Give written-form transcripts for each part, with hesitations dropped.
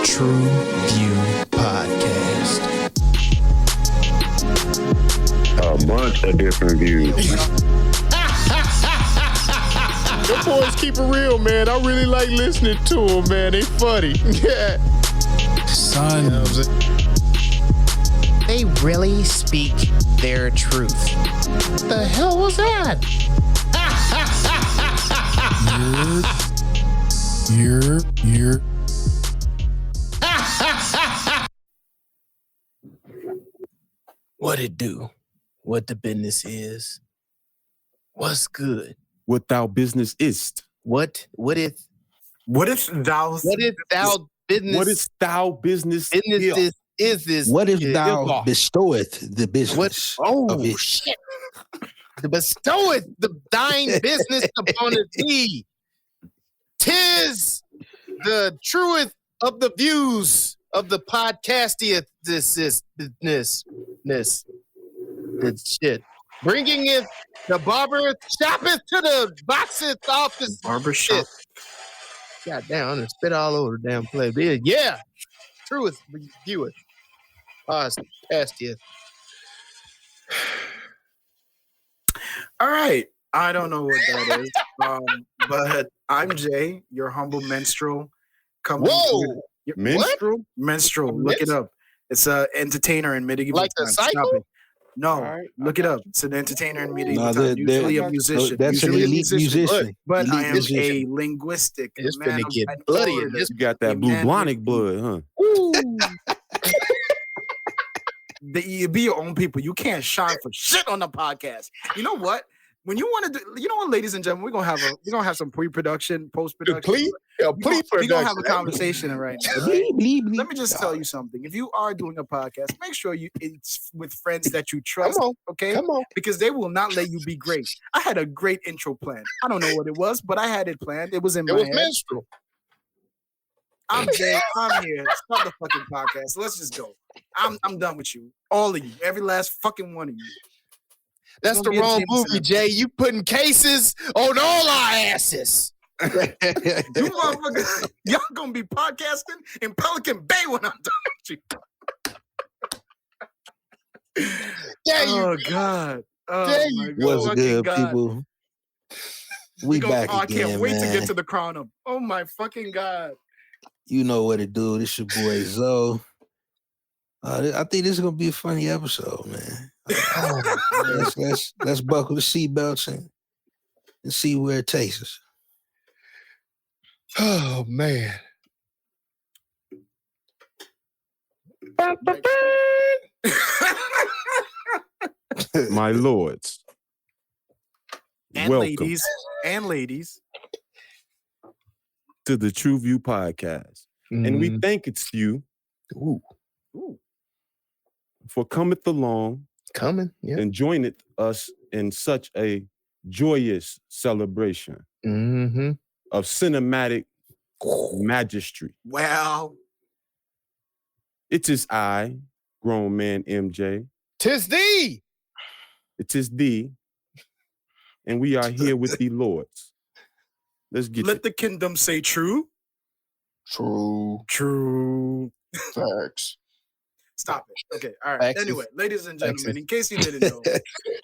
True View Podcast. A bunch of different views. The boys keep it real, man. I really like listening to them, man. They funny. Yeah. Son. You know what I'm saying? They really speak their truth. What the hell was that? You're. What it do? What the business is? What's good? What thou business ist? What if thou business What is thou business is this? What if thou bestoweth the business? Oh shit! Bestoweth the thine business upon thee. 'Tis the truth of the views of the podcastieth this shit. Bringing it the barber shoppeth to the boxeth office. Barber shop. God damn, I'm gonna spit all over the damn place. Yeah. Truth vieweth. Podcastieth. All right. I don't know what that is. But I'm Jay, your humble minstrel. Whoa! minstrel? Minstrel. Look it up. It's an entertainer in medieval Like the times. cycle? Stop it. No, Right. look it up. It's an entertainer in medieval No, times. Usually a musician. That's an Usually a elite musician. But Elite I am musician. a linguistic It's man. finna get of bloody in order. this. You got that A blue man blonic with- blood, huh? You be your own people. You can't shine for shit on the podcast. You know what? When you want to do, you know what, ladies and gentlemen, we're gonna have some pre-production, post-production. We're gonna have a conversation right now. Right? Let me just tell you something. If you are doing a podcast, make sure it's with friends that you trust. Okay? Come on. Because they will not let you be great. I had a great intro plan. I don't know what it was, but I had it planned. It was in It my was head. minstrel. I'm Jay. I'm here. Start the fucking podcast. Let's just go. I'm done with you. All of you. Every last fucking one of you. That's the wrong movie, Jay. You putting cases on all our asses. You motherfuckers, y'all gonna be podcasting in Pelican Bay when I'm done with you. Yeah, Oh God. Oh There my you God. What's Fucking good, God. people? We back I again, can't wait man. to get to the crown up. Oh my fucking God. You know what it do. This your boy Zoe. I think this is gonna be a funny episode, man. Let's buckle the seatbelts and see where it takes us. Oh man. My lords. and Welcome ladies. to the True View Podcast. And we thank it's you Ooh. for cometh along Coming. Yeah. and joineth us in such a joyous celebration Mm-hmm. of cinematic magistry. Well, It is I, grown man MJ. 'Tis thee. It is thee. And we are here with the lords. Let's get let the kingdom say true. True. True. Facts. Stop it. Okay. All right. Facts. Anyway, ladies and gentlemen, in case you didn't know,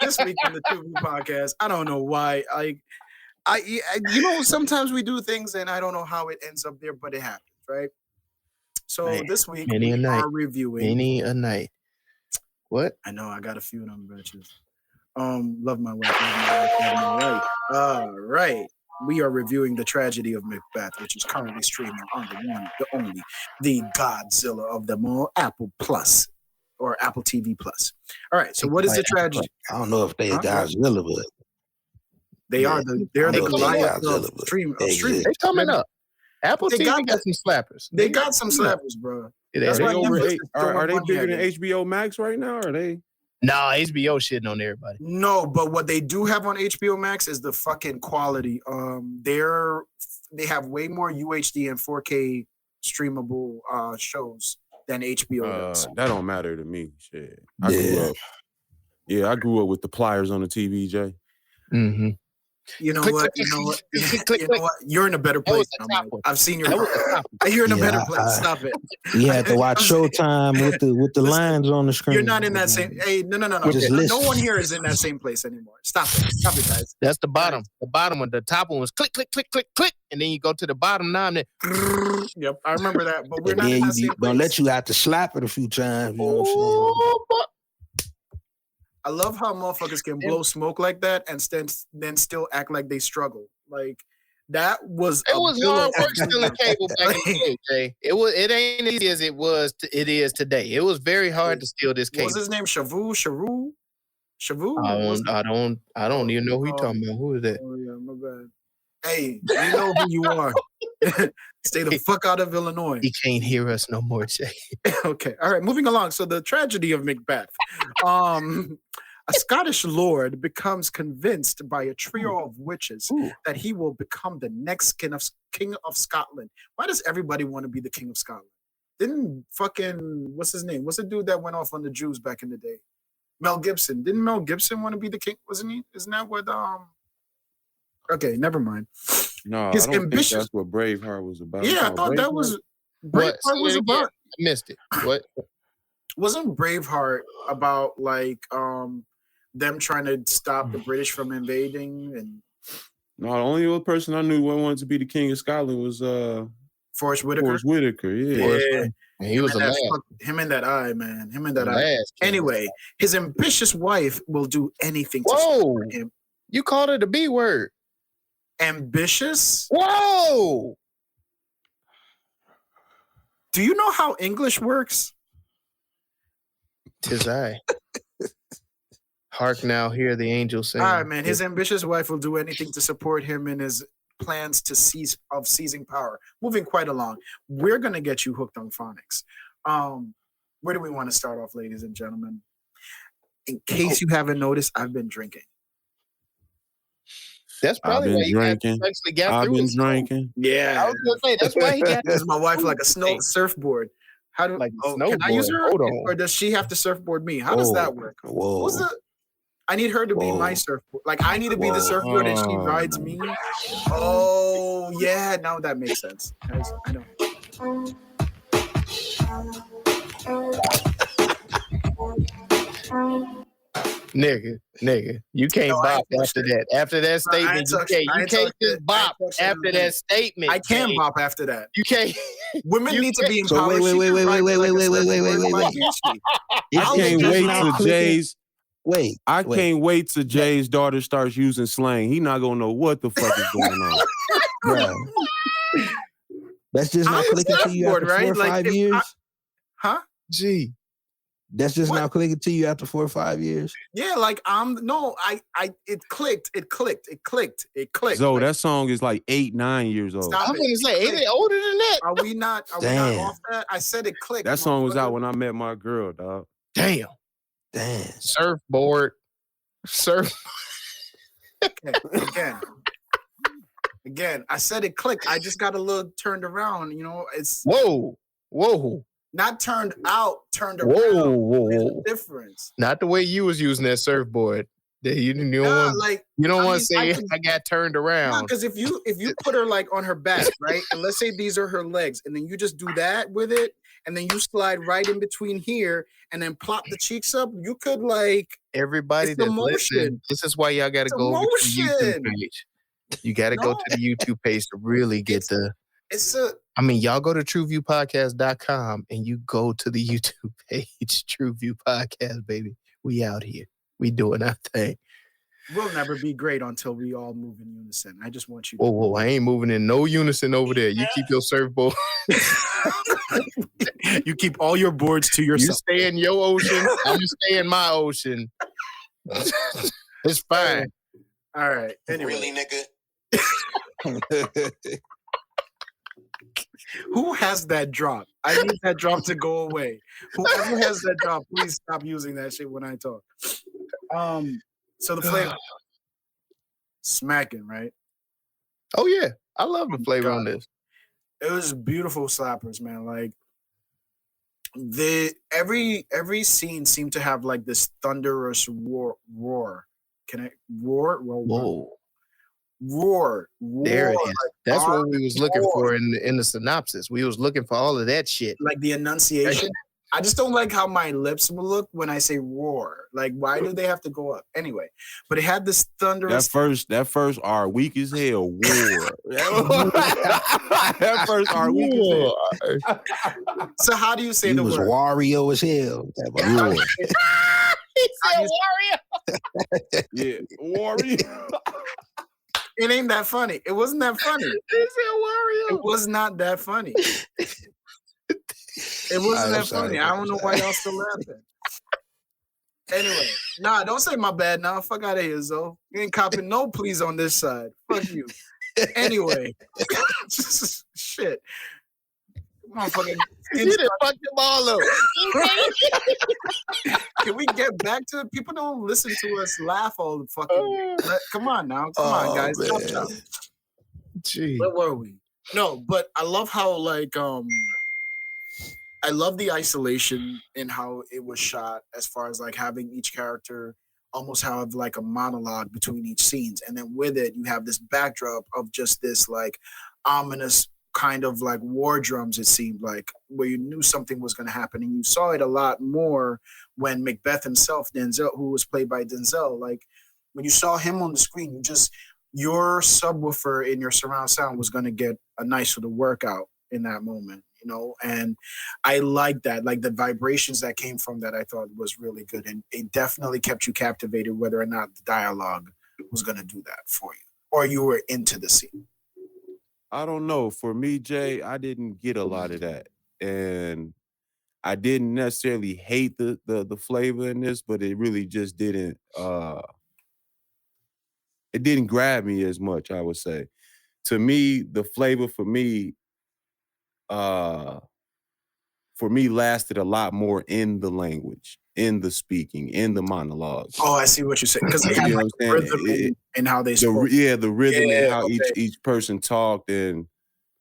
this week on the TV podcast, I don't know why. You know, sometimes we do things and I don't know how it ends up there, but it happens, right? So Man, this week many a we night. are reviewing. Many a night. What? I know I got a few of them bitches. Love my wife. Love my wife. All right. We are reviewing the Tragedy of Macbeth, which is currently streaming on the one, the only, the Godzilla of them all, Apple Plus or Apple TV Plus. All right. So what is the tragedy? I don't know if they Godzilla, but They're the Goliath of Godzilla, stream. they They coming up. Apple They TV got got some slappers. They got some slappers, bro. That's They why over Netflix eight, is are throwing they money bigger at than it. HBO Max right now? Or are they? No, HBO shitting on everybody. No, but what they do have on HBO Max is the fucking quality. They have way more UHD and 4K streamable shows than HBO does. That don't matter to me. Shit. I grew up with the pliers on the TV, Jay. Mm-hmm. You know Click, what? click, You know what? click, click, You know what? You're in a better That was place the now, top Mike. one. I've seen your. That was the top one. You're in a Yeah, better place. Stop it. You had to watch Showtime with the Listen, lines on the screen. You're not in that same. Hey, no. Just No listen. one here is in that same place anymore. Stop it, guys. That's the bottom. The bottom one. The top one was click, click, click, click, click, and then you go to the bottom now. And then, Yep, I remember that. But we're And not then in you that same place. don't let you out to slap it a few times. You know what I'm saying? oh, boy. I love how motherfuckers can blow smoke like that and then still act like they struggle. Like that was. It was hard work stealing cable back in the day, Jay. It ain't as easy as it is today. It was very hard to steal this cable. What's his name? Shavu? I don't even know who you talking about. Who is that? Oh yeah, my bad. Hey, you know who you are. Stay the fuck out of Illinois. He can't hear us no more, Jay. Okay. All right. Moving along. So the tragedy of Macbeth. A Scottish lord becomes convinced by a trio of witches that he will become the next king of Scotland. Why does everybody want to be the king of Scotland? Didn't fucking what's his name? What's the dude that went off on the Jews back in the day? Mel Gibson. Didn't Mel Gibson want to be the king? Wasn't he? Isn't that what Okay, never mind. No, His I don't ambitious- think that's what Braveheart was about. Yeah, I No, thought that was What? Braveheart was about. I missed it. What? Wasn't Braveheart about like them trying to stop the British from invading? And No, the only other person I knew who wanted to be the king of Scotland was Forrest Whitaker. Forrest Whitaker. Yeah. Yeah, And he was a lad. him and that eye, man. Him and that eye. Last king. Anyway, his ambitious wife will do anything to Whoa! support him. You called it a B word. Ambitious? Whoa! Do you know how English works? 'Tis I. Hark now, hear the angels sing. All right, man. His ambitious wife will do anything to support him in his plans to seizing power. Moving quite along, we're gonna get you hooked on phonics. Where do we want to start off, ladies and gentlemen? In case you haven't noticed, I've been drinking. That's probably I've why been you drinking. actually got I've through been it. drinking. Yeah, I was gonna say that's why he got this is my wife like a surfboard. How do Like a can I snowboard. use her, Hold on. or does she have to surfboard me? How does that work? Whoa. I need her to be my surfboard. Like I need to be the surfboard and she rides me. Oh yeah, now that makes sense. Guys, I know. Nigga, you can't No, I bop ain't after touched that. After that No, I statement, ain't you touched- can't. I You ain't can't touched it. just bop I ain't touched after it. that statement. I can Jay. bop after that. You can't. Women You need to be can't- So empowered. wait. She can ride me like a surfboard. Wait. Why can't she? I I'll can't just wait now till clicking- Jay's. Wait. I can't wait till Jay's daughter starts using slang. He not gonna know what the fuck is going on. Bro. That's just I'm not a clicking to you surfboard, after 4 right? or Like, 5 if years? Huh? Gee. That's just What? now clicking to you after 4 or 5 years? Yeah, like it clicked. So Like, that song is like 8-9 years old. Stop I'm it. gonna say, ain't it older than that? Are we not Damn. off that? I said it clicked. That song was motherfucker. out when I met my girl, dog. Damn. Damn. Surfboard. Surf. Okay, again, I said it clicked. I just got a little turned around. You know, it's Whoa. not turned out, turned Whoa. around. There's Whoa. a difference. Not the way you was using that surfboard. That you don't Nah, want. like You don't I want to mean, say I got turned around. because if you put her like on her back, right, and let's say these are her legs, and then you just do that with it, and then you slide right in between here, and then plop the cheeks up, you could like Everybody It's the that listen, motion. this is why y'all got to It's go over to the emotion. YouTube page. You got to go No. to the YouTube page to really get the. it's a I mean, y'all go to trueviewpodcast.com and you go to the YouTube page, True View Podcast, baby. We out here. We doing our thing. we'll never be great until we all move in unison. I just want you to Whoa, I ain't moving in no unison over there. You keep your surfboard. you keep all your boards to You yourself. stay in your ocean. I'm gonna stay in my ocean. It's fine. All right. Anyway, nigga? who has that drop? I need that drop to go away. Whoever has that drop, please stop using that shit when I talk. So the flavor, smacking, right? Oh yeah, I love the flavor on this. It was beautiful slappers, man. Like every scene seemed to have like this thunderous roar. Can I roar? Whoa. Roar. There it is. Like That's what we was looking for in the synopsis. We was looking for all of that shit. Like the enunciation. I just don't like how my lips will look when I say roar. Like, why do they have to go up? Anyway, but it had this thunderous. That first R weak as hell. War. That first R weak as hell. So how do you say he the was word? Wario as hell. War. He said warrior. Yeah, warrior. It ain't that funny. It wasn't that funny. He said warrior. It was not that funny. It wasn't that funny. I don't know why y'all still laughing. Anyway, nah, don't say my bad now. Fuck out of here, Zoe. You ain't copping no please on this side. Fuck you. Anyway. Shit. Motherfucking. You done fucked them all up. Can we get back to it? People don't listen to us laugh all the fucking. Come on now. Come on, guys. Stop. Gee. Where were we? No, but I love how I love the isolation in how it was shot, as far as like having each character almost have like a monologue between each scenes, and then with it you have this backdrop of just this like ominous kind of like war drums, it seemed like, where you knew something was going to happen. And you saw it a lot more when Macbeth himself, Denzel, who was played by Denzel, like when you saw him on the screen, your subwoofer in your surround sound was going to get a nice little workout in that moment, you know? And I like that, like the vibrations that came from that, I thought was really good. And it definitely kept you captivated, whether or not the dialogue was going to do that for you, or you were into the scene. I don't know. For me, Jay, I didn't get a lot of that. And I didn't necessarily hate the flavor in this, but it really just didn't it didn't grab me as much, I would say. To me, the flavor for me lasted a lot more in the language, in the speaking, in the monologues. Oh, I see what you're saying. Because they had like the rhythm and how they spoke. The rhythm and how each person talked, and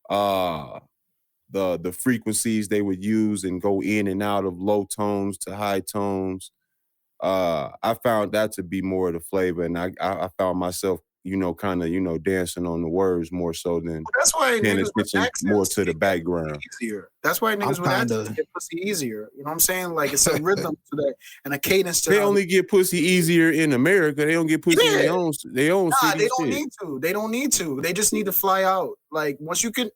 the frequencies they would use and go in and out of low tones to high tones. I found that to be more of the flavor, and I found myself, kind of, dancing on the words more so than that's why paying attention more to the background. Easier. That's why niggas with accents get pussy easier. You know what I'm saying? Like it's a rhythm to that and a cadence to. They only get pussy easier in America. They don't get pussy in their own city. They don't need to. They don't need to. They just need to fly out. Like once you can.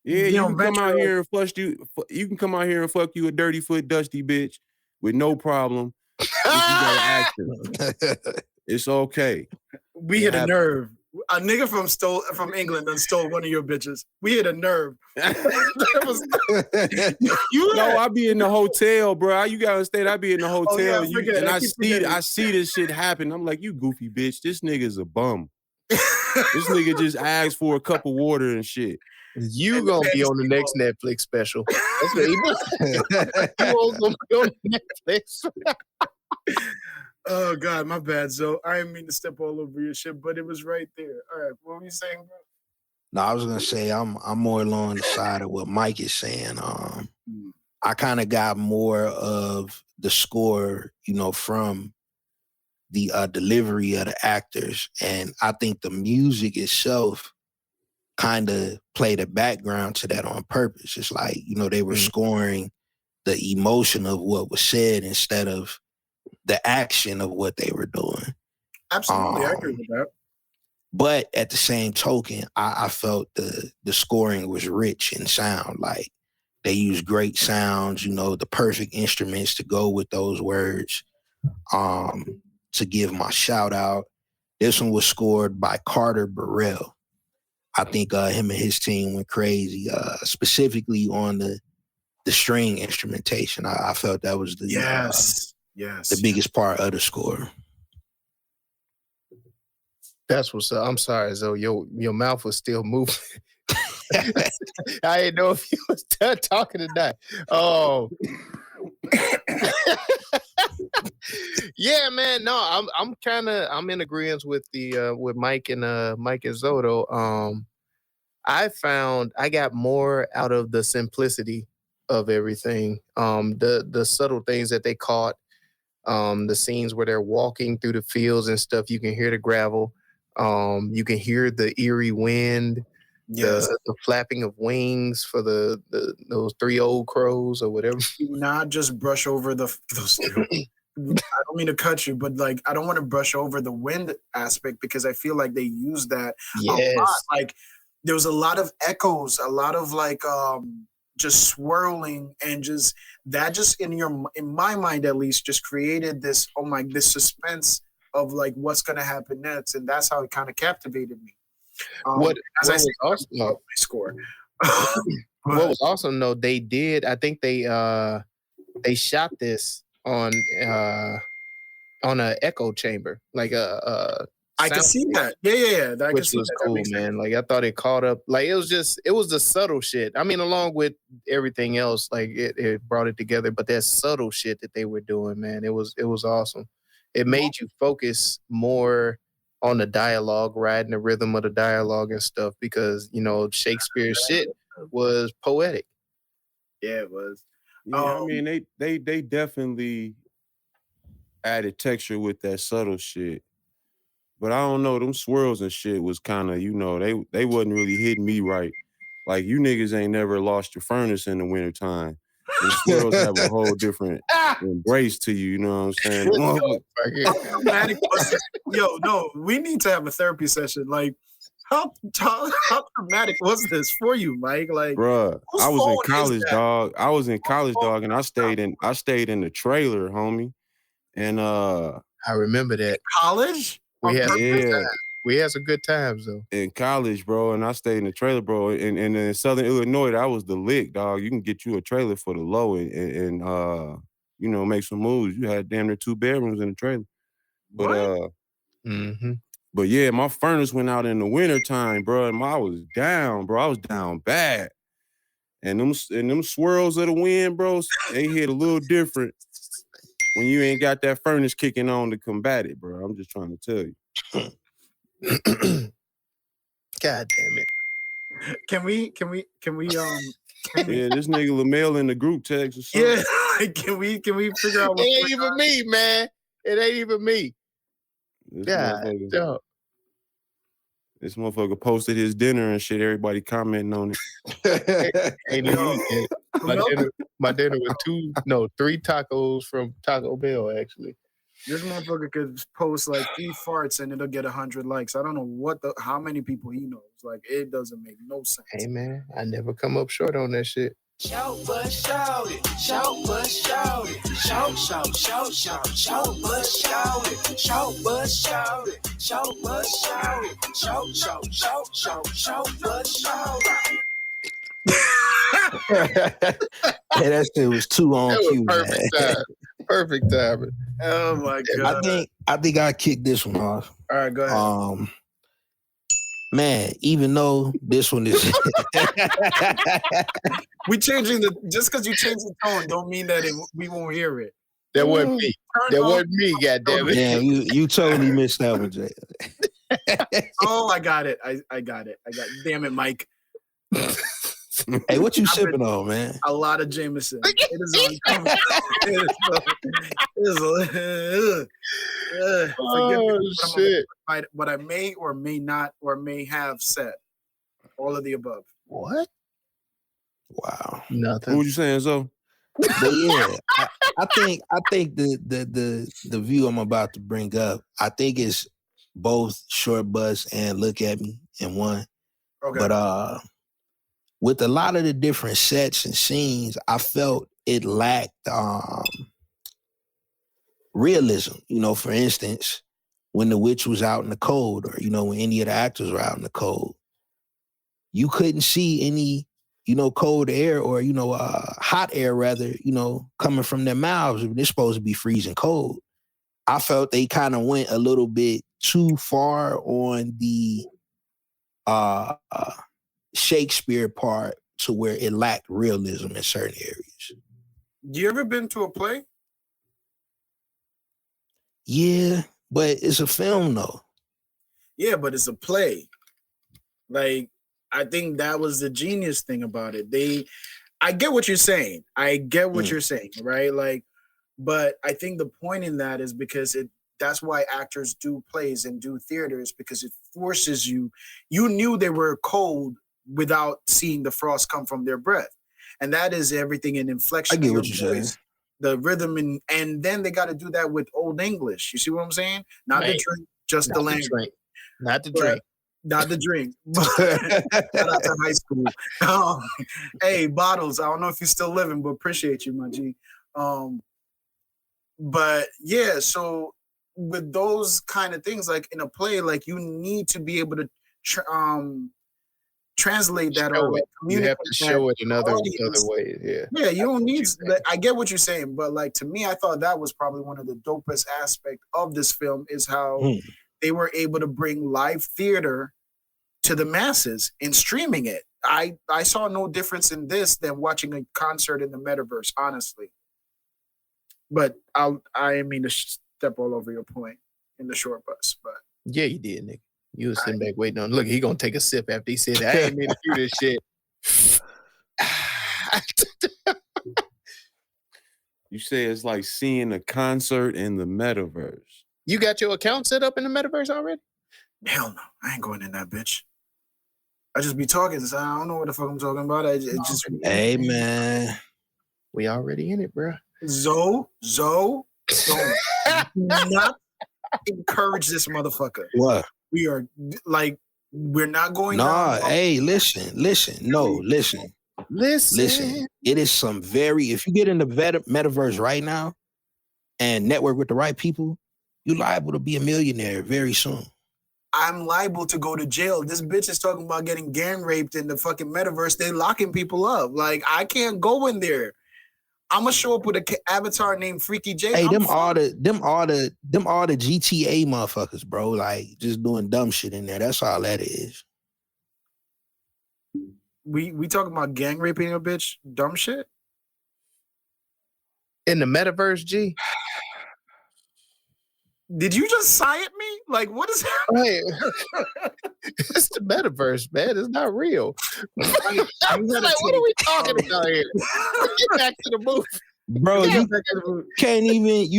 Yeah, you can come out here and flush you. You can come out here and fuck you a dirty foot, dusty bitch with no problem. If you got an accent. It's okay. We hit a nerve. A nigga from England done stole one of your bitches. We hit a nerve. No, I be in the hotel, bro. You gotta understand, I be in the hotel and I see this shit happen. I'm like, you goofy bitch. This nigga's a bum. This nigga just asked for a cup of water and shit. You gonna be on the next Netflix special. That's what he does. You gonna be on Netflix. Oh God, my bad, Zoe. I didn't mean to step all over your shit, but it was right there. All right, what were you saying, bro? No, I was gonna say I'm more along the side of what Mike is saying. I kind of got more of the score, from the delivery of the actors, and I think the music itself kind of played a background to that on purpose. It's like, they were scoring the emotion of what was said instead of the action of what they were doing. Absolutely, I agree with that. But at the same token, I felt the scoring was rich in sound. Like they used great sounds, the perfect instruments to go with those words. To give my shout out, this one was scored by Carter Burrell. I think him and his team went crazy, specifically on the string instrumentation. I felt that was the the biggest part of the score. That's what's up. I'm sorry, Zoe. Your mouth was still moving. I didn't know if you was done talking or not. Oh. Yeah, man. No, I'm in agreement with with Mike and Zoe though. I found I got more out of the simplicity of everything. The subtle things that they caught. The scenes where they're walking through the fields and stuff, you can hear the gravel. You can hear the eerie wind, Yes. the flapping of wings for those three old crows or whatever. Do not just brush over those three. I don't mean to cut you, but like I don't want to brush over the wind aspect because I feel like they use that a lot. Like there was a lot of echoes, a lot of like just swirling, and just in my mind at least just created this this suspense of like what's gonna happen next, and that's how it kind of captivated me. What was awesome? My score. What was awesome though, I think they shot this on an echo chamber, like I can see that. Yeah. Which was cool, man. Like I thought it caught up. Like it was the subtle shit. I mean, along with everything else, like it brought it together. But that subtle shit that they were doing, man, it was awesome. It made you focus more on the dialogue, riding the rhythm of the dialogue and stuff, because Shakespeare's shit was poetic. Yeah, it was. Yeah, I mean, they definitely added texture with that subtle shit. But I don't know, them swirls and shit was kind of, they wasn't really hitting me right. Like, you niggas ain't never lost your furnace in the wintertime. The swirls have a whole different embrace to you, you know what I'm saying? Yo, no, we need to have a therapy session. Like, how traumatic was this for you, Mike? Like, bruh, I was in college, dog. I was in college, dog, and I stayed in the trailer, homie. And I remember that. College? We had some good times though. In college, bro, and I stayed in the trailer, bro. And in Southern Illinois, that was the lick, dog. You can get you a trailer for the low and make some moves. You had damn near 2 bedrooms in the trailer. But But yeah, my furnace went out in the wintertime, bro, and I was down, bro. I was down bad. And them swirls of the wind, bro, they hit a little different when you ain't got that furnace kicking on to combat it, bro. I'm just trying to tell you. God damn it. Can we yeah, this nigga LaMail in the group text or something. Yeah, can we figure out it ain't even me, man. It ain't even me. This motherfucker posted his dinner and shit. Everybody commenting on it. Ain't even my dinner was 3 tacos from Taco Bell, actually. This motherfucker could post like 3 farts and it'll get 100 likes. I don't know how many people he knows. Like, it doesn't make no sense. Hey, man, I never come up short on that shit. Shout but shout it, shout but shout it, shout, shout, shout, shout, shout but shout it, shout but shout it, shout but shout it, shout, shout, shout, shout, shout but shout it. Hey, that shit was too on cue. Perfect timing. Oh my god! I think I kicked this one off. All right, go ahead. Man, even though this one is we changing just because you change the tone don't mean that we won't hear it. That wasn't me. That wasn't me, goddammit. Yeah, you totally missed that one, Jay. Oh, I got it. I got it. Damn it, Mike. Hey, what you sipping on, man? A lot of Jameson. It is uncomfortable. Shit. What I may or may not or may have said. All of the above. What? Wow. Nothing. What you saying, so? But yeah, I think the view I'm about to bring up, I think it's both Short Bus and Look at Me in one. Okay. But with a lot of the different sets and scenes, I felt it lacked realism. For instance, when the witch was out in the cold, or when any of the actors were out in the cold, you couldn't see any cold air or hot air rather coming from their mouths. They're supposed to be freezing cold. I felt they kind of went a little bit too far on the Shakespeare part to where it lacked realism in certain areas. You ever been to a play? Yeah, but it's a film though. Yeah, but it's a play. Like, I think that was the genius thing about it. I get what you're saying. You're saying, right? Like, but I think the point in that is because that's why actors do plays and do theaters, because it forces you. You knew they were cold without seeing the frost come from their breath. And that is everything in inflection. I get what you're saying. The rhythm, and then they got to do that with Old English. You see what I'm saying? Not the drink, just the language. Not the drink. Not the drink. Shout out to high school. Hey, Bottles, I don't know if you're still living, but appreciate you, my G. But yeah, so with those kind of things, like in a play, like you need to be able to translate that or like, you have to show it in other ways. Yeah, you don't need. I get what you're saying, but like to me, I thought that was probably one of the dopest aspects of this film is how they were able to bring live theater to the masses and streaming it. I saw no difference in this than watching a concert in the metaverse, honestly. But I mean to step all over your point in the short bus, but yeah, you did, nigga. You was sitting back waiting on. Look, he gonna take a sip after he said, "I ain't mean to do this shit." You say it's like seeing a concert in the metaverse. You got your account set up in the metaverse already? Hell no, I ain't going in that bitch. I just be talking. So I don't know what the fuck I'm talking about. Hey man, we already in it, bro. Zoe, don't not encourage this motherfucker. What? We are like, we're not going. Nah, hey, listen. Listen. It is some if you get in the metaverse right now and network with the right people, you're liable to be a millionaire very soon. I'm liable to go to jail. This bitch is talking about getting gang raped in the fucking metaverse. They locking people up. Like, I can't go in there. I'm gonna show up with an avatar named Freaky J. Hey, them all the GTA motherfuckers, bro. Like just doing dumb shit in there. That's all that is. We talking about gang raping a bitch, dumb shit in the metaverse, G. Did you just sigh at me? Like, what is happening? Hey, it's the metaverse, man. It's not real. I'm like, what are we talking about here? Get back to the movie. Bro, you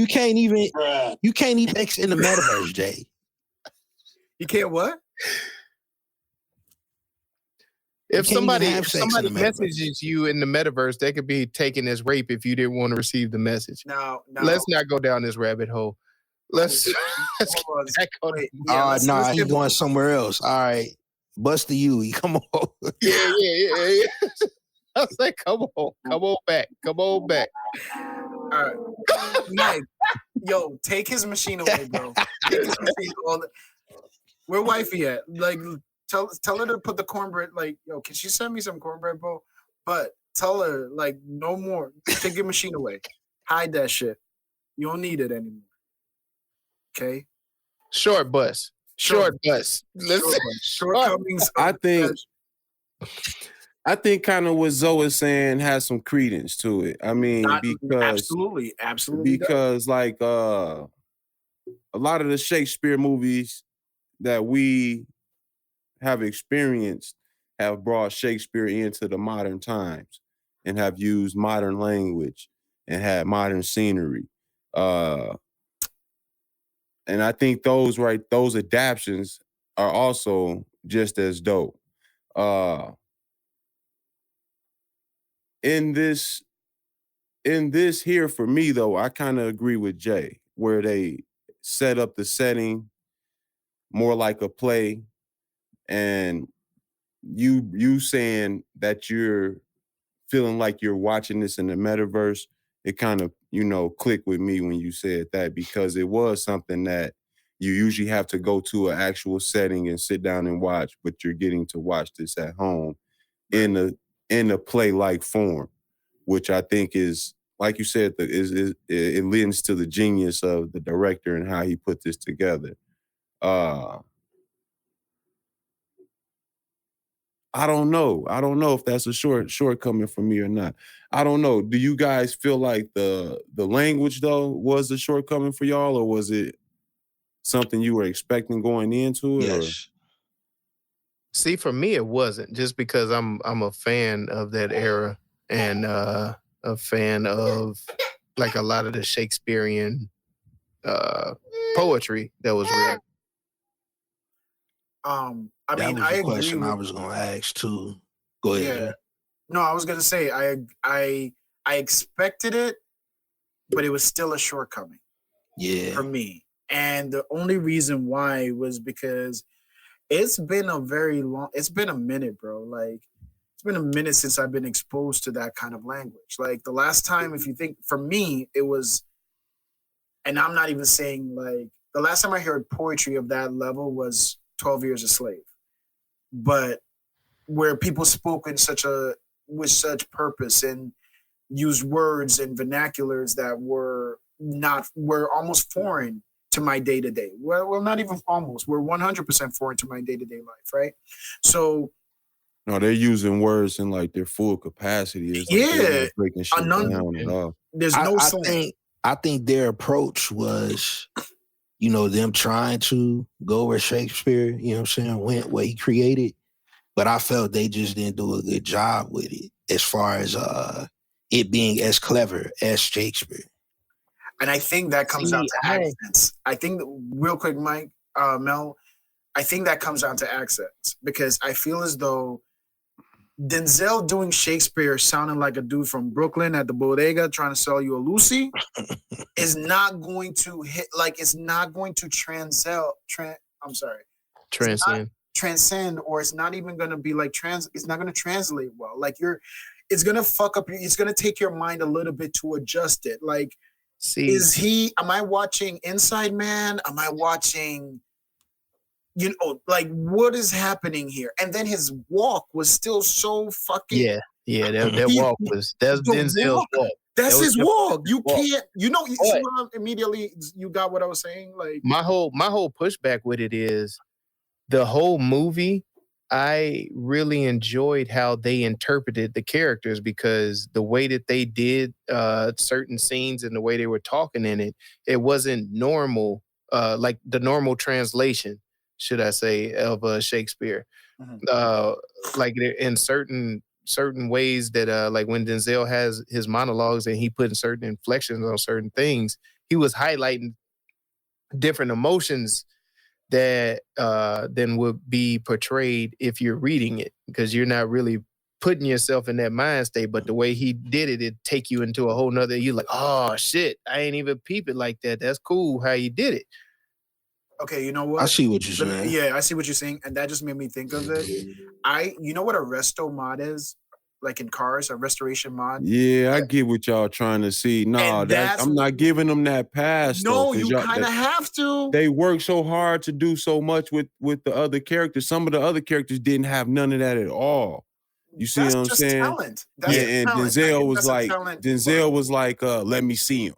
can't even X in the metaverse, Jay. You can't what? If somebody messages you in the metaverse, they could be taken as rape if you didn't want to receive the message. No. Let's not go down this rabbit hole. Let's he's going somewhere else. All right. Buster you. Come on. Yeah. I was like, come on back. All right. Mike, yo, take his machine away, bro. Take his machine where wifey at? Like, tell her to put the cornbread, like, yo, can she send me some cornbread, bro? But tell her, like, no more. Take your machine away. Hide that shit. You don't need it anymore. Okay. Short bus. Shortcomings. I think kind of what Zoe is saying has some credence to it. I mean, absolutely. Because like a lot of the Shakespeare movies that we have experienced have brought Shakespeare into the modern times and have used modern language and had modern scenery. And I think those adaptions are also just as dope. In this here for me though, I kind of agree with Jay, where they set up the setting more like a play, and you saying that you're feeling like you're watching this in the metaverse. It kind of, clicked with me when you said that, because it was something that you usually have to go to an actual setting and sit down and watch, but you're getting to watch this at home in a play-like form, which I think is, like you said, it lends to the genius of the director and how he put this together. I don't know if that's a shortcoming for me or not. I don't know. Do you guys feel like the language though was a shortcoming for y'all, or was it something you were expecting going into it? Yes. See, for me, it wasn't, just because I'm a fan of that era and a fan of like a lot of the Shakespearean poetry that was written. I That mean, was I the agree question I with. was gonna ask too. Go ahead. Yeah. No, I was gonna say I expected it, but it was still a shortcoming Yeah. for me. And the only reason why was because it's been a minute, bro. Like, it's been a minute since I've been exposed to that kind of language. Like, the last time, if you think, for me, it was, and I'm not even saying, like, the last time I heard poetry of that level was 12 Years a Slave. But where people spoke with such purpose and used words and vernaculars that were almost foreign to my day-to-day. Well, not even almost. We're 100% foreign to my day-to-day life, right? So no, they're using words in like their full capacity. It's like they're not breaking shit down at all. There's no slang. I think their approach was, them trying to go where Shakespeare, went, what he created. But I felt they just didn't do a good job with it as far as it being as clever as Shakespeare. And I think that comes down to accents. I think, real quick, Mike, Mel, I think that comes down to accents because I feel as though Denzel doing Shakespeare sounding like a dude from Brooklyn at the bodega trying to sell you a Lucy is not going to hit, like, it's not going to transcend, or it's not even going to be like it's not going to translate well. Like, it's going to fuck up, it's going to take your mind a little bit to adjust it. Like, am I watching Inside Man? Am I watching, like, what is happening here? And then his walk was still so fucking. Yeah, that walk that's Denzel's walk. That's his walk. You can't, immediately you got what I was saying. Like, my whole pushback with it is the whole movie. I really enjoyed how they interpreted the characters because the way that they did certain scenes and the way they were talking in it, it wasn't normal, like the normal translation, should I say, of Shakespeare. Mm-hmm. Like in certain ways that, like when Denzel has his monologues and he put in certain inflections on certain things, he was highlighting different emotions that then would be portrayed if you're reading it because you're not really putting yourself in that mind state. But the way he did it, it'd take you into a whole nother, you're like, oh shit, I ain't even peep it like that. That's cool how you did it. Okay, you know what? I see what you're saying. Yeah, I see what you're saying. And that just made me think of it. You know what a resto mod is? Like in cars, a restoration mod. Yeah, I get what y'all trying to see. No, I'm not giving them that pass. No, you kind of have to. They work so hard to do so much with the other characters. Some of the other characters didn't have none of that at all. You see what I'm saying? Talent. And Denzel was like, let me see him.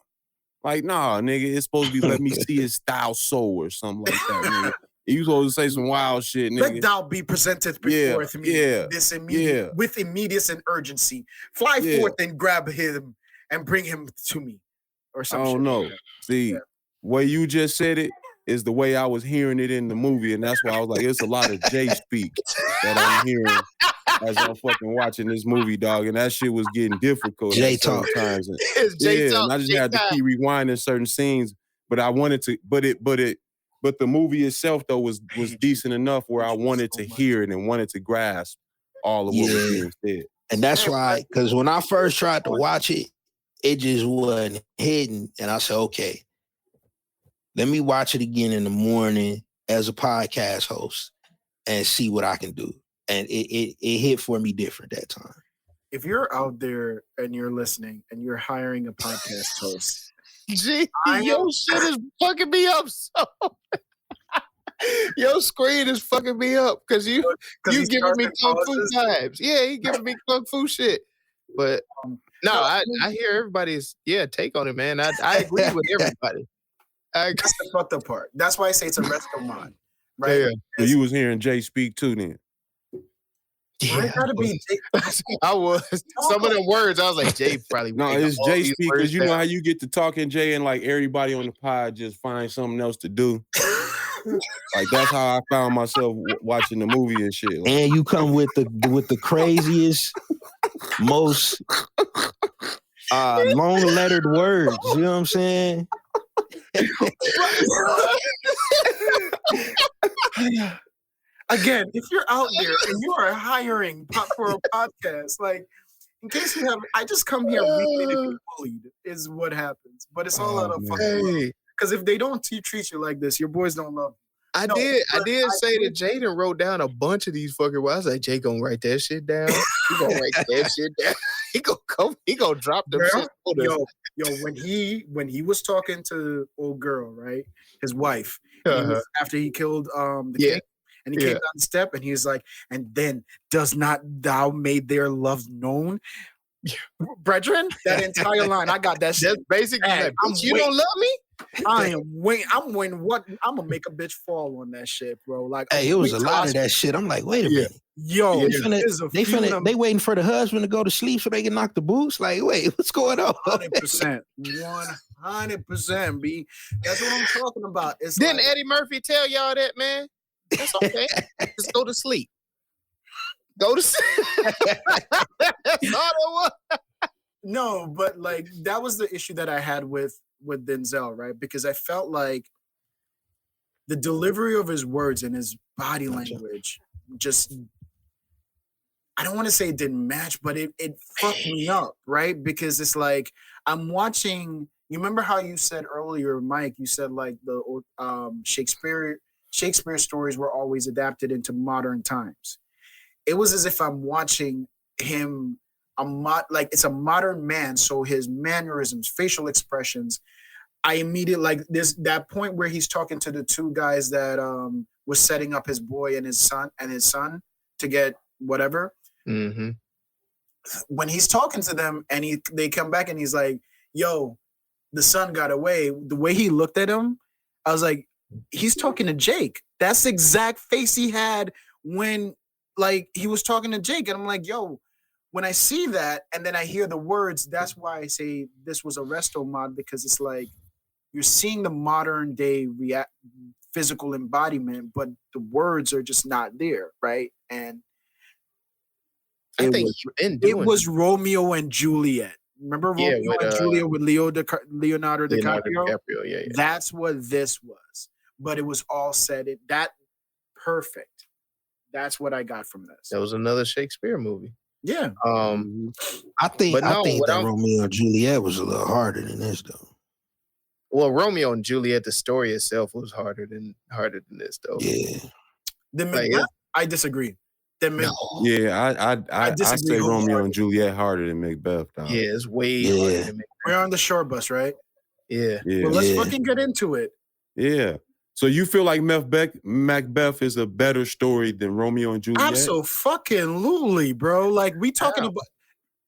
Like, nah, nigga, it's supposed to be let me see his style soul or something like that, nigga. You supposed to say some wild shit, nigga. Let thou be presented before me with immediate and urgency. Fly forth and grab him and bring him to me. Or something. I don't know. See, way you just said it is the way I was hearing it in the movie, and that's why I was like, it's a lot of Jay speak that I'm hearing as I'm fucking watching this movie, dog, and that shit was getting difficult. Jay talk times. And I just had to keep rewinding certain scenes, but I wanted to, but the movie itself though was decent enough where I wanted to hear it and wanted to grasp all of what was being said. And that's why, because when I first tried to watch it, it just wasn't hidden, and I said, okay, let me watch it again in the morning as a podcast host and see what I can do. And it hit for me different that time. If you're out there and you're listening and you're hiring a podcast host, your shit is fucking me up so. Your screen is fucking me up because you giving me kung fu vibes. Yeah, he giving me kung fu shit. But no, I hear everybody's take on it, man. I agree with everybody. That's the fucked up part. That's why I say it's a resto mod, right? Yeah. So you was hearing Jay speak too then. Yeah, I gotta be. I was some of the words. I was like, Jay probably. No, it's Jay speak because you know how you get to talking Jay and like everybody on the pod just find something else to do. Like that's how I found myself watching the movie and shit. Like, and you come with the craziest, most long lettered words. You know what I'm saying? Again, if you're out there and you are hiring for a podcast, like, in case you have, I just come here weekly to be bullied, is what happens. But it's all out of fucking love. Because if they don't treat you like this, your boys don't love you. I did say that Jaden wrote down a bunch of these fucking words. I was like, Jay gonna write that shit down. He gonna write that shit down. He gonna drop them shit. When he was talking to old girl, right? His wife, after he killed the king. And he came down the step and he was like, and then does not thou made their love known? Brethren, that entire line, I got that shit. That's basically like, you don't love me? I'm waiting what? I'm gonna make a bitch fall on that shit, bro. Like, hey, it was a lot of that shit. I'm like, wait a minute. Yo, they waiting for the husband to go to sleep so they can knock the boots. Like, wait, what's going on? 100%. 100%, B. That's what I'm talking about. Didn't Eddie Murphy tell y'all that, man? That's okay. Just go to sleep. Go to sleep. That's all it was. No, but like that was the issue that I had with Denzel, right? Because I felt like the delivery of his words and his body language just, I don't want to say it didn't match, but it fucked me up, right? Because it's like I'm watching. You remember how you said earlier, Mike? You said like the Shakespeare stories were always adapted into modern times. It was as if I'm watching him, like it's a modern man, so his mannerisms, facial expressions, I immediately like that point where he's talking to the two guys that was setting up his boy and his son to get whatever. Mm-hmm. When he's talking to them and they come back and he's like, yo, the son got away. The way he looked at him, I was like, he's talking to Jake. That's the exact face he had when like he was talking to Jake. And I'm like, yo, when I see that and then I hear the words, that's why I say this was a resto mod, because it's like you're seeing the modern day physical embodiment, but the words are just not there, right? And it was Romeo and Juliet. Remember Romeo and Juliet with Leonardo DiCaprio? Yeah. That's what this was. But it was all said. That perfect. That's what I got from this. That was another Shakespeare movie. Yeah. I think that Romeo and Juliet was a little harder than this, though. Well, Romeo and Juliet, the story itself was harder than this, though. Yeah. I disagree. Yeah, I say Romeo and Juliet harder than Macbeth. Dog. Yeah, it's way harder than Macbeth. We're on the shore bus, right? Yeah. Well, let's fucking get into it. Yeah. So you feel like Macbeth is a better story than Romeo and Juliet? Absolutely, bro. Like we talking about.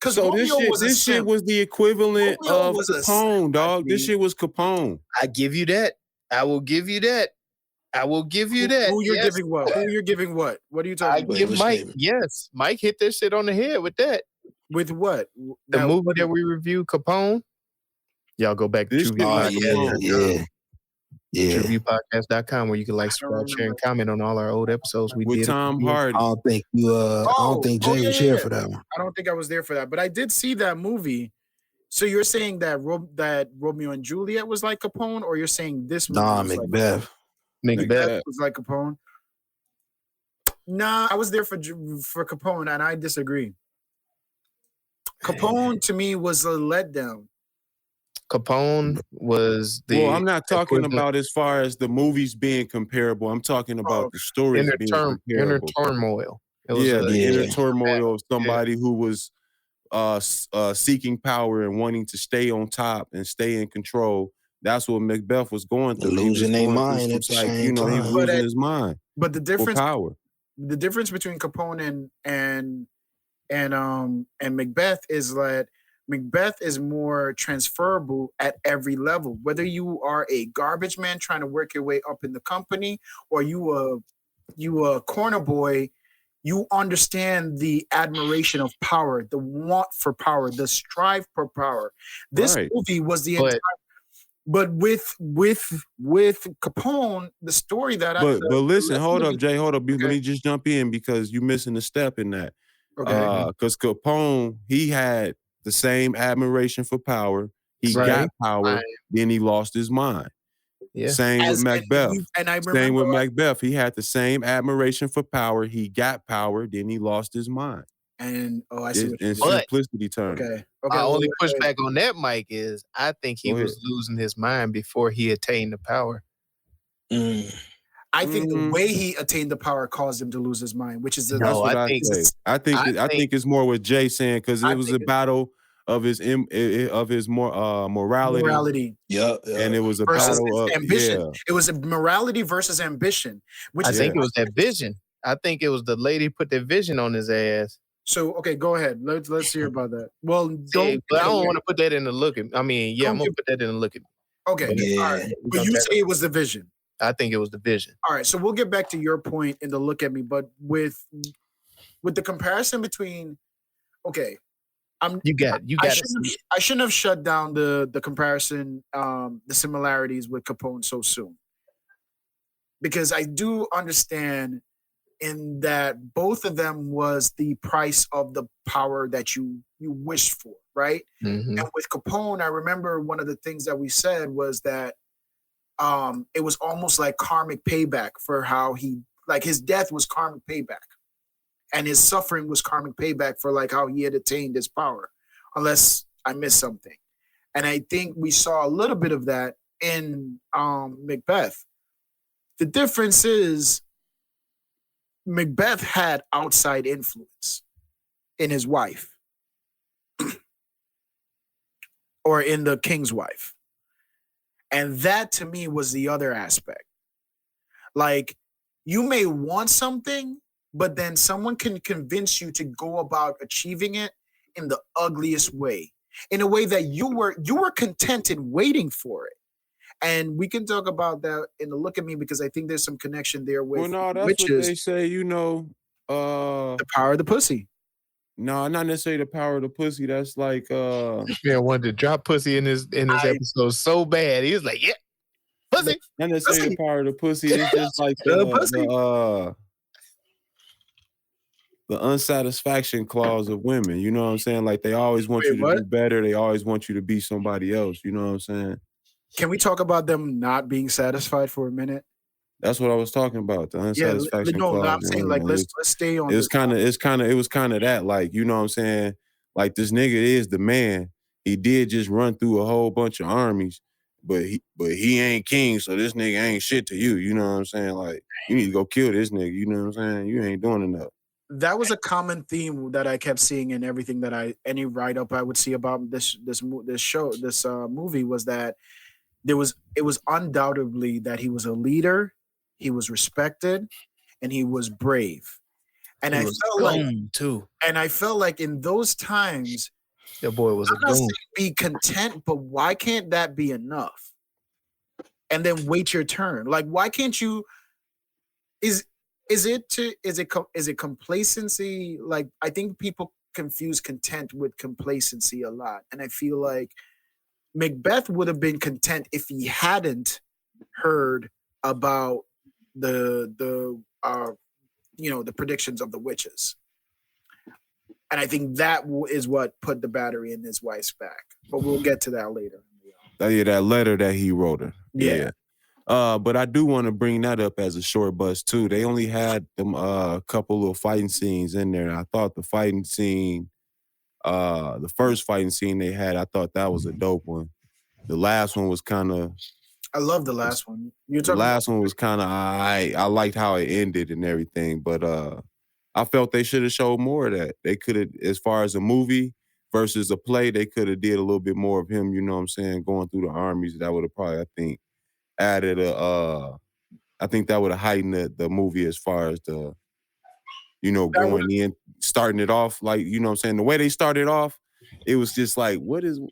Because so this shit was the equivalent of Capone, dog. This shit was Capone. I give you that. I will give you that. Who you're giving what? Who you're giving what? What are you talking about? I give Mike. Yes, Mike hit this shit on the head with that. With what? The movie that we reviewed, Capone. Y'all go back to TrueViewPodcast.com where you can like, subscribe, share, and comment on all our old episodes. We did Tom Hardy. I don't think Jay was here for that one. I don't think I was there for that, but I did see that movie. So you're saying that Romeo and Juliet was like Capone, or you're saying this movie? Nah, Macbeth. Macbeth was like Capone. Nah, I was there for Capone, and I disagree. Capone to me was a letdown. Capone was the. Well, I'm not talking about as far as the movies being comparable. I'm talking about the stories being comparable. Inner turmoil. The inner turmoil of somebody who was seeking power and wanting to stay on top and stay in control. That's what Macbeth was going through. Losing their mind. It's like, he was losing his mind. But the difference, power. The difference between Capone and Macbeth is that Macbeth is more transferable at every level. Whether you are a garbage man trying to work your way up in the company, or you a corner boy, you understand the admiration of power, the want for power, the strive for power. This movie was the entire. But with Capone, the story that but listen, hold up, Jay, hold up. Okay. Let me just jump in because you're missing a step in that. Okay. Because Capone, he had the same admiration for power. He got power, then he lost his mind. Yeah. Same with Macbeth. And I remember, same with Macbeth. He had the same admiration for power. He got power, then he lost his mind. And I see what in simplicity terms. Okay. My only pushback on that, Mike, is I think he was losing his mind before he attained the power. I think the way he attained the power caused him to lose his mind, which is that's what I say. I think it's more what Jay saying, because it was a battle of his morality. Yeah. And it was a versus battle of ambition. Yeah. It was a morality versus ambition. Which I think it was that vision. I think it was the lady put that vision on his ass. So okay, go ahead. Let's hear about that. Well, but I don't want to put that in the look. I mean, yeah, I'm gonna put that in the look. Okay, all right. But you say it was the vision. I think it was the vision. All right, so we'll get back to your point in the look at me, but with the comparison between, okay, you got. I shouldn't have shut down the comparison, the similarities with Capone so soon, because I do understand in that both of them was the price of the power that you wished for, right? Mm-hmm. And with Capone, I remember one of the things that we said was that it was almost like karmic payback for how his death was karmic payback, and his suffering was karmic payback for like how he had attained his power, unless I missed something. And I think we saw a little bit of that in Macbeth. The difference is Macbeth had outside influence in his wife or in the king's wife. And that to me was the other aspect. Like, you may want something, but then someone can convince you to go about achieving it in the ugliest way, in a way that you were contented waiting for it. And we can talk about that in the look at me, because I think there's some connection there with that's witches. what they say, the power of the pussy. No, not necessarily the power of the pussy. That's like man wanted to drop pussy in his episode so bad. He was like, yeah, pussy. Not necessarily the power of the pussy. It's just like the unsatisfaction clause of women. You know what I'm saying? Like, they always want you to do better. They always want you to be somebody else. You know what I'm saying? Can we talk about them not being satisfied for a minute? That's what I was talking about. The unsatisfaction clause. No, I'm saying like let's stay on. It was kind of that, like, you know what I'm saying? Like, this nigga is the man. He did just run through a whole bunch of armies, but he ain't king, so this nigga ain't shit to you. You know what I'm saying? Like, you need to go kill this nigga. You know what I'm saying? You ain't doing enough. That was a common theme that I kept seeing in everything that any write up I would see about this movie was that it was undoubtedly that he was a leader, he was respected, and he was brave. And I felt like too. And I felt like in those times, the boy was I'm not saying be content, but why can't that be enough? And then wait your turn. Like, why can't you? Is it complacency? Like, I think people confuse content with complacency a lot, and I feel like Macbeth would have been content if he hadn't heard about the predictions of the witches. And I think that is what put the battery in his wife's back. But we'll get to that later. Yeah, that letter that he wrote her. Yeah. But I do want to bring that up as a short bus too. They only had them a couple of fighting scenes in there. I thought the fighting scene, the first fighting scene they had, I thought that was a dope one. The last one was kind of. I love the last one. The last one was kind of I liked how it ended and everything, but I felt they should have showed more of that. They could have, as far as a movie versus a play, they could have did a little bit more of him. You know what I'm saying? Going through the armies, that would have probably, I think, added I think that would have heightened the movie as far as the, going in, starting it off, like, you know what I'm saying? The way they started off, it was just like, what am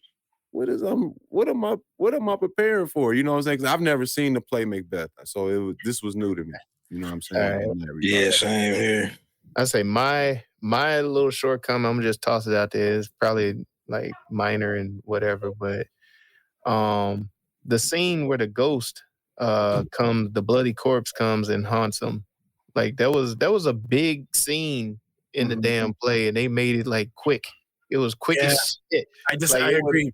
I preparing for? You know what I'm saying? 'Cause I've never seen the play Macbeth, so this was new to me. You know what I'm saying? Yeah, same here. I say my little shortcoming, I'm gonna just toss it out there, is probably like minor and whatever, but the scene where the ghost comes, the bloody corpse comes and haunts him, like that was a big scene in the damn play, and they made it like quick. It was quick as shit. I agree.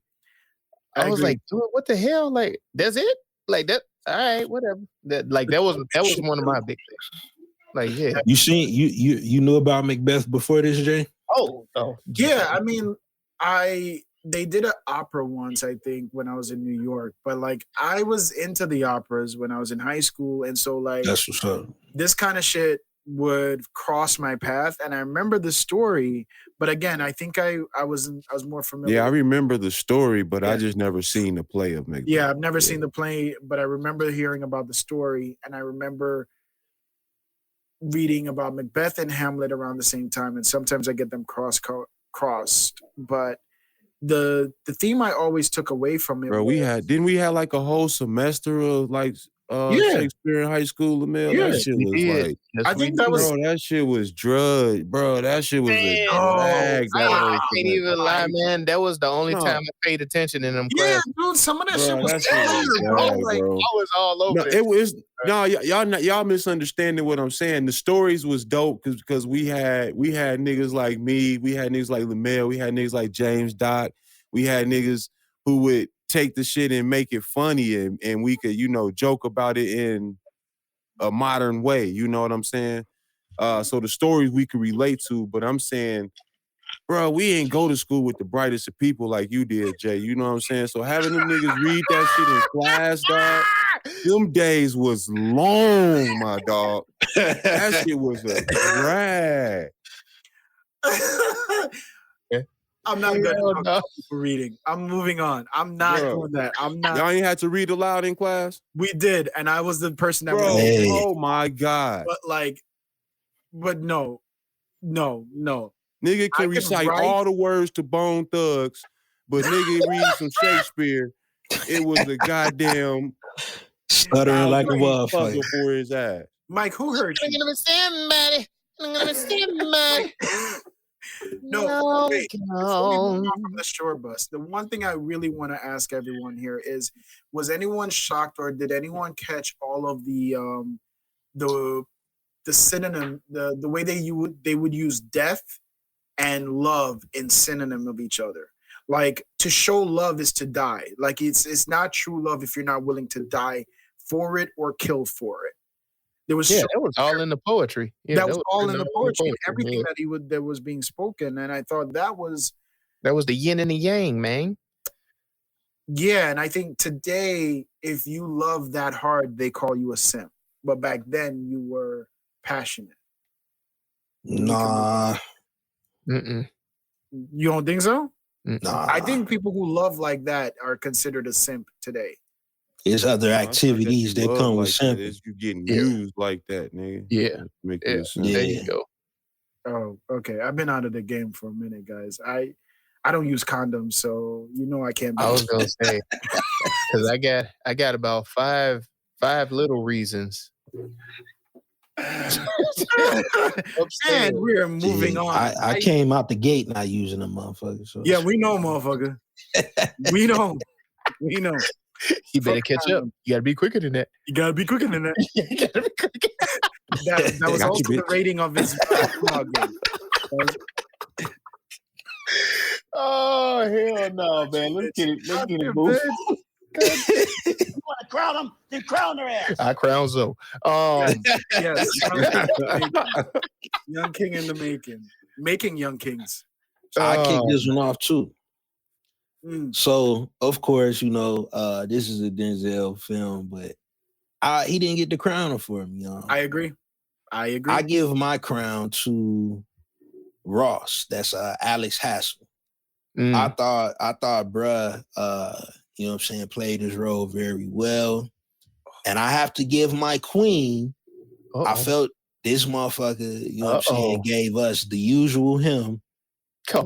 I was like, dude, what the hell? Like, that's it? Like that? all right, whatever. That was one of my big things. Like, yeah. You knew about Macbeth before this, Jay? Oh. Yeah, I mean, they did an opera once, I think, when I was in New York. But like, I was into the operas when I was in high school, and so like, that's what's up. This kind of shit would cross my path, and I remember the story. But again, I think I was more familiar. Yeah, I remember the story, but I just never seen the play of Macbeth. Yeah, I've never seen the play, but I remember hearing about the story, and I remember reading about Macbeth and Hamlet around the same time, and sometimes I get them crossed. But the theme I always took away from it. Bro, didn't we have like a whole semester of like Shakespeare in high school, Lamel? Yeah, that shit was like, I think that was, bro, that shit was drugged, bro. That shit was a drag. I can't even lie, man. That was the only time I paid attention in them classes. Dude, some of that shit was I was all over it was y'all misunderstanding what I'm saying. The stories was dope because we had niggas like me, we had niggas like Lamel, we had niggas like James Doc, we had niggas who would take the shit and make it funny and we could, joke about it in a modern way. You know what I'm saying? So the stories we could relate to, but I'm saying, bro, we ain't go to school with the brightest of people like you did, Jay. You know what I'm saying? So having them niggas read that shit in class, dog, them days was long, my dog. That shit was a drag. I'm not good at reading. I'm moving on. I'm not doing that. I'm not. Y'all ain't had to read aloud in class? We did, and I was the person that oh my God. But no. Nigga can recite all the words to Bone Thugs, but nigga read some Shakespeare. It was a goddamn stuttering like a motherfucker for his ass. Mike, who hurt you? I'm gonna miss somebody. No, wait. From the short bus. The one thing I really want to ask everyone here is: was anyone shocked, or did anyone catch all of the synonym, the way they would use death and love in synonym of each other? Like, to show love is to die. Like, it's not true love if you're not willing to die for it or kill for it. That was all in the poetry. Yeah, that was all in the poetry. Everything that was being spoken, and I thought that was the yin and the yang, man. Yeah, and I think today, if you love that hard, they call you a simp. But back then, you were passionate. Nah. You don't think so? Nah. I think people who love like that are considered a simp today. There's other activities that come with simping. You getting used like that, nigga. Yeah. There you go. Oh, okay. I've been out of the game for a minute, guys. I don't use condoms, so I can't. I was gonna say, because I got about five little reasons. And we're moving on. I came out the gate not using them motherfuckers. So. Yeah, we know, motherfucker. We know. You better catch up. You gotta be quicker than that. That was also the rating of his vlog game. Oh, hell no, man. Let's get it moving. You want to crown them? Then crown their ass. I crown Zoe. Yes. Young king in the making. Making young kings. I kicked this one off too. So, of course, this is a Denzel film, but he didn't get the crown for me, y'all. I agree. I give my crown to Ross. That's Alex Hassell. I thought, bruh, played his role very well. And I have to give my queen. I felt this motherfucker, gave us the usual him.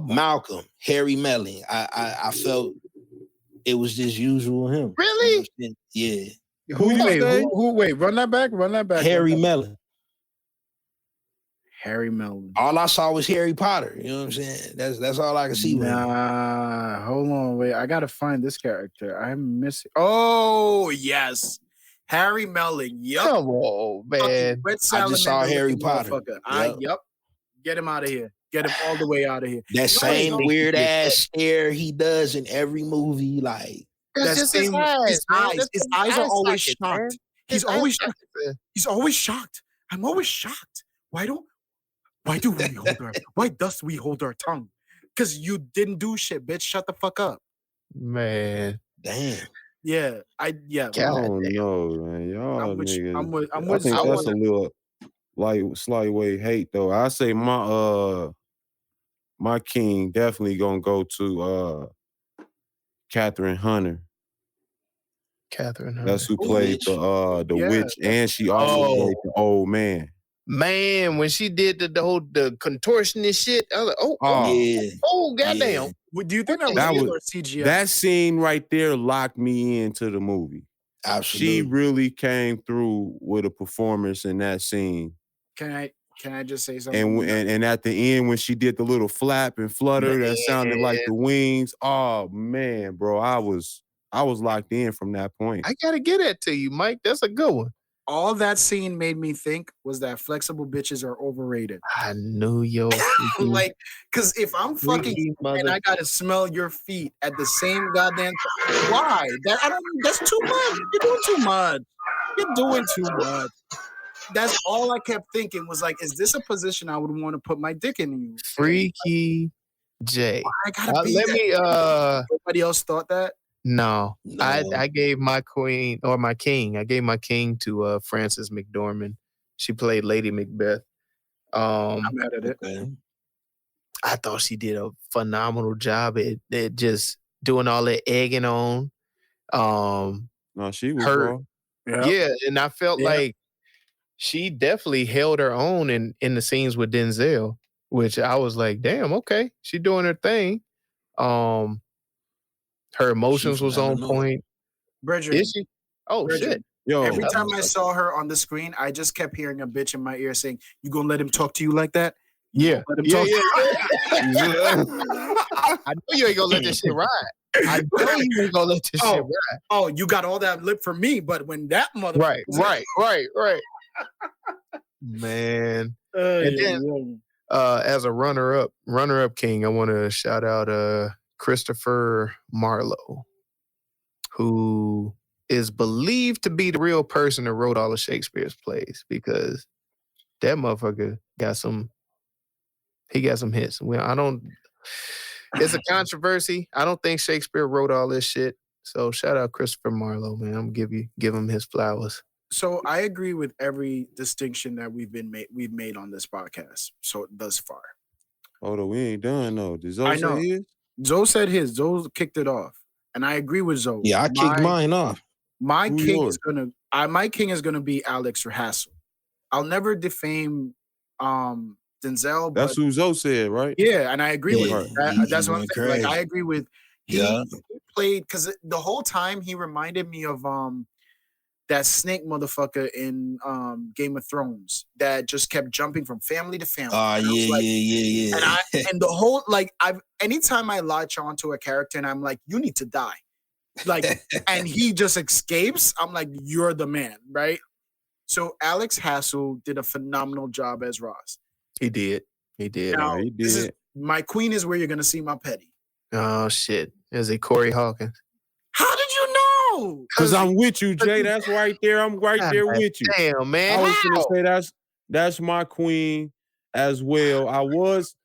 Malcolm, Harry Melling. I felt it was just usual him. Really? Yeah. Who? Wait, run that back. Harry Melling. Harry Melling. All I saw was Harry Potter. You know what I'm saying? That's all I can see. Nah, hold on, wait. I gotta find this character. I'm missing. Oh yes, Harry Melling. Yup. Come on, man. I just saw Harry Potter. Yup. Get him out of here. Get him all the way out of here. That same weird ass stare he does in every movie, like That's just his eyes, man. His eyes are always shocked. He's always shocked. I'm always shocked. Why does we hold our tongue? Because you didn't do shit, bitch. Shut the fuck up. Man. Damn. Yeah. I don't know, man. Y'all niggas. I'm with I think that's a little slight way hate though. I say my king definitely gonna go to Kathryn Hunter. Kathryn Hunter. That's who played the witch, and she also played the old man. Man, when she did the whole contortionist shit, I was like, goddamn. Yeah. Do you think that was real or CGI? That scene right there locked me into the movie. Absolutely. She really came through with a performance in that scene. Can I just say something? And at the end when she did the little flap and flutter that sounded like the wings. Oh man, bro, I was locked in from that point. I gotta get that to you, Mike. That's a good one. All that scene made me think was that flexible bitches are overrated. I knew yo. Like, because if I'm fucking and I gotta smell your feet at the same goddamn time, why? That's too much. You're doing too much. That's all I kept thinking was like, is this a position I would want to put my dick in you? Freaky J. I gotta be Nobody else thought that? No. I gave my queen or my king. I gave my king to Frances McDormand. She played Lady Macbeth. I'm mad at it. Okay. I thought she did a phenomenal job at just doing all that egging on. No, she was wrong. Yeah, and I felt like she definitely held her own in the scenes with Denzel, which I was like, damn, okay, she doing her thing. Her emotions was on point. Bridget. Is she? Oh, Bridget. shit. Yo, every time I saw her on the screen, I just kept hearing a bitch in my ear saying, "You gonna let him talk to you like that? Yeah. Let him talk to you." I know you ain't gonna let this shit ride. I know you ain't gonna let this shit ride. Oh, you got all that lip for me, but when that mother Right. Man. And then as a runner-up king, I want to shout out Christopher Marlowe, who is believed to be the real person that wrote all of Shakespeare's plays, because that motherfucker got some hits. It's a controversy. I don't think Shakespeare wrote all this shit. So shout out Christopher Marlowe, man. I'm gonna give him his flowers. So I agree with every distinction that we've made on this podcast so thus far. Hold on, we ain't done though. Did Zoe say his? Zoe said his. Zoe kicked it off, and I agree with Zoe. Yeah, I kicked mine off. My king is gonna be Alex Hassell. I'll never defame Denzel. That's who Zoe said, right? Yeah, and I agree with her. That's what I'm saying. Like, I agree with he played, because the whole time he reminded me of that snake motherfucker in Game of Thrones that just kept jumping from family to family. Yeah. And the whole, like, anytime I latch onto a character and I'm like, you need to die, like, and he just escapes, I'm like, you're the man, right? So Alex Hassell did a phenomenal job as Ross. He did. Now, he did. My queen is where you're gonna see my petty. Oh shit! Is it Corey Hawkins? How did you know? Because I'm with you, Jay. That's right there. I'm right there with you. Damn, man. I was gonna say that's my queen as well. I was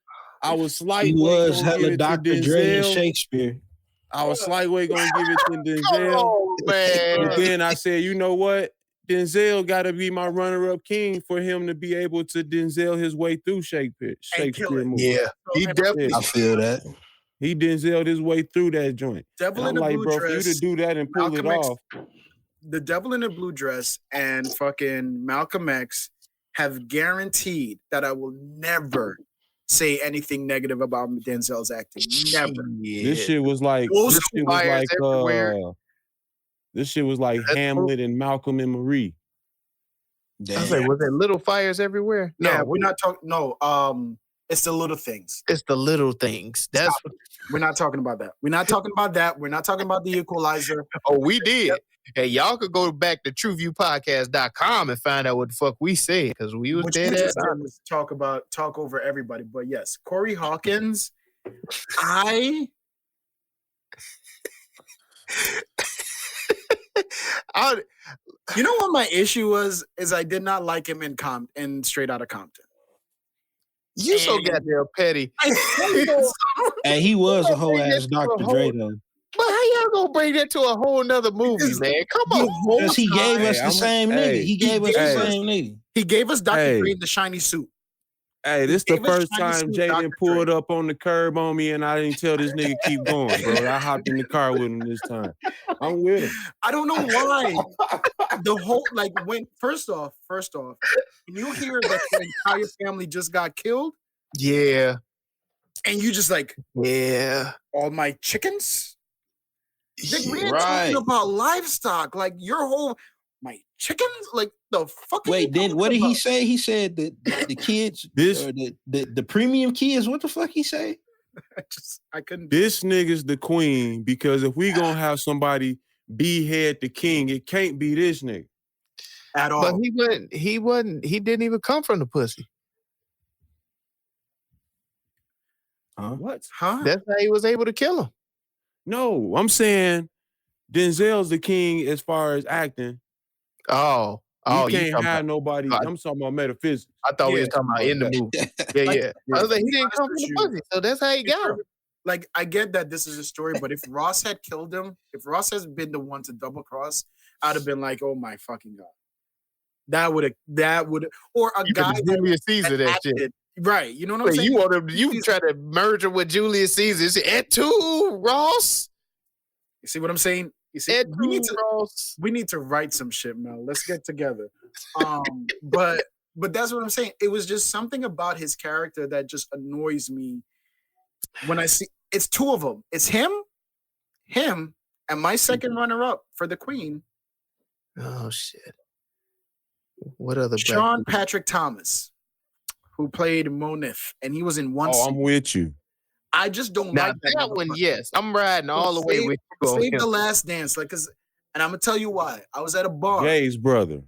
slightly. He was hella Dr. Dre and Shakespeare. I was slightly gonna give it to Denzel. Oh, man. But then I said, you know what? Denzel got to be my runner-up king for him to be able to Denzel his way through Shakespeare movie. Yeah, he definitely. I feel that. He Denzel'd his way through that joint. Devil in the blue dress. For you to do that and pull it off. The Devil in the Blue Dress and fucking Malcolm X have guaranteed that I will never say anything negative about Denzel's acting. Never. Yeah. This shit was like Hamlet and Malcolm and Marie. I was like, was there little fires everywhere? No, we're not talking. No, it's the little things. It's the little things. We're not talking about that. We're not talking about that. We're not talking about the Equalizer. Oh, we did. Yep. Hey, y'all could go back to trueviewpodcast.com and find out what the fuck we said, because we was dead ass. Talk over everybody. But yes, Corey Hawkins, I You know what my issue was? Is I did not like him in Straight Outta Compton. You so goddamn petty. And he was a whole ass Dr. Dre though. But how y'all gonna bring that to a whole nother movie, man? Come on. Because he gave us the same nigga. He gave us the same nigga. He gave us Dr. Dre in the shiny suit. Hey, this the first time Jaden pulled up on the curb on me and I didn't tell this nigga keep going, bro. I hopped in the car with him this time. I'm with him. I don't know why. The whole, like, when, first off, when you hear that the entire family just got killed. Yeah. And you just like, yeah. All my chickens? Like, we're right. talking about livestock. Like, your whole, my chickens? Like, the fuck. Wait, then what did he say? He said that the kids, the premium kids. What the fuck he say? I couldn't. This nigga's the queen because if we gonna have somebody behead the king, it can't be this nigga at all. But he didn't even come from the pussy. Huh? What? Huh? That's how he was able to kill him. No, I'm saying Denzel's the king as far as acting. Oh, you can't have nobody. I'm talking about metaphysics. I thought we were talking about in the movie. Yeah. I was like, he didn't come from the pussy, so that's how he got him. Like, I get that this is a story, but if Ross had killed him, if Ross has been the one to double cross, I'd have been like, oh my fucking God. That would, or a guy Julius Caesar that shit. Right. You know what I'm saying? You try to merge him with Julius Caesar. Et tu, Ross? You see what I'm saying? You see, we need to write some shit, Mel. Let's get together. But that's what I'm saying. It was just something about his character that just annoys me when I see it's two of them. It's him, and my second runner-up for the queen. Oh shit! What other? Sean Patrick Thomas, who played Monif, and he was in one. Oh, I'm with you. I just don't now, like that one. Yes, I'm riding all the way with you. Save the Last Dance, like, and I'm gonna tell you why. I was at a bar. Jay's brother.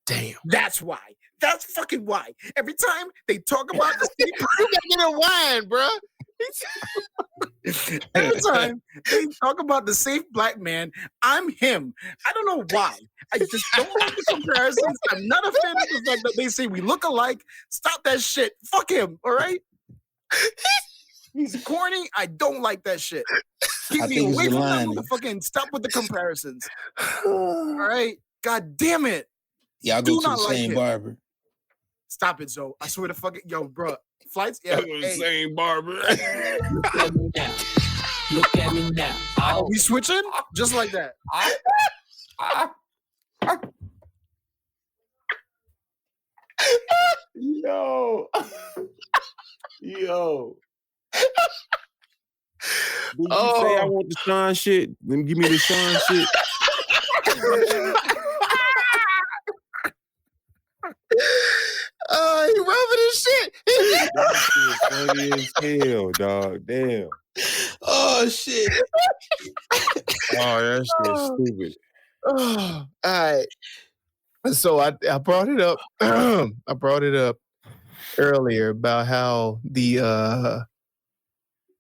Damn. That's why. That's fucking why. Every time they talk about the you gotta get a wine, bro. Every time they talk about the safe black man, I'm him. I don't know why. I just don't like the comparisons. I'm not a fan of the fact that they say we look alike. Stop that shit. Fuck him. All right. He's corny. I don't like that shit. Keep me away from that motherfucking. Stop with the comparisons. All right. God damn it. Yeah, I'll go to the same barber. Stop it, Zoe. I swear to fucking yo, bro. Flights. Yeah. I'll go to the same barber. Look at me now. Look at me now. Are we switching? Just like that. Yo. Did you say I want the Sean shit? Then give me the Sean shit. He rubbing his shit. That shit funny as hell, dog. Damn. Oh shit. Oh, that shit stupid. All right. So I brought it up. I brought it up earlier about how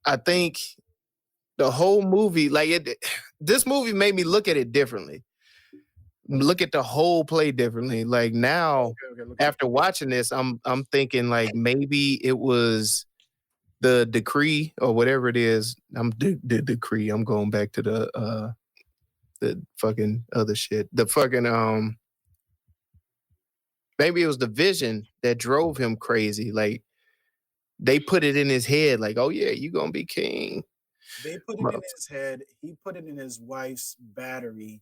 I think the whole movie, this movie made me look at it differently. Look at the whole play differently. Like now, after watching this, I'm thinking like maybe it was the decree or whatever it is. The decree. I'm going back to the fucking other shit. The fucking maybe it was the vision that drove him crazy. Like they put it in his head, like, oh yeah, you gonna be king. They put it in his head. He put it in his wife's battery.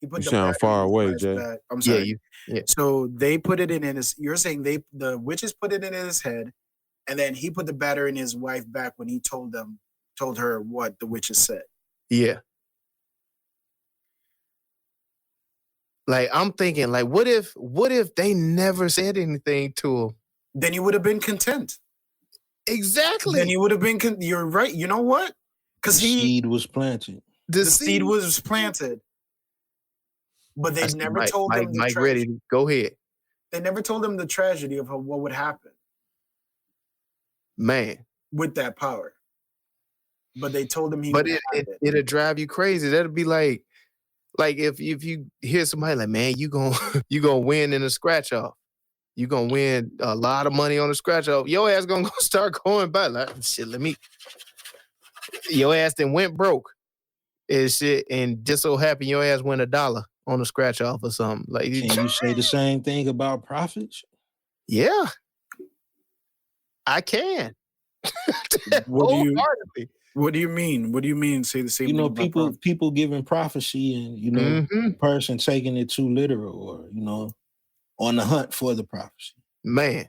He put you sound far away, Jay. I'm sorry. Yeah. So they put it in his. You're saying the witches put it in his head, and then he put the battery in his wife back when he told her what the witches said. Yeah. Like I'm thinking, like, what if they never said anything to him? Then he would have been content. Exactly. Then he would have been. You're right. You know what? Because the seed was planted. The seed was planted. But they never told him the tragedy. Ready, go ahead. They never told him the tragedy of what would happen. Man. With that power. But they told him But it'll drive you crazy. That'll be like Like if you hear somebody like, man, you gonna win in a scratch off. You gonna win a lot of money on a scratch off. Your ass gonna start going by like shit. Your ass then went broke and shit, and just so happen your ass win $1 on a scratch off or something. Like, can you say the same thing about profits? Yeah, I can. What do you mean? What do you mean? Say the same. You know, people giving prophecy, and the person taking it too literal, or on the hunt for the prophecy. Man.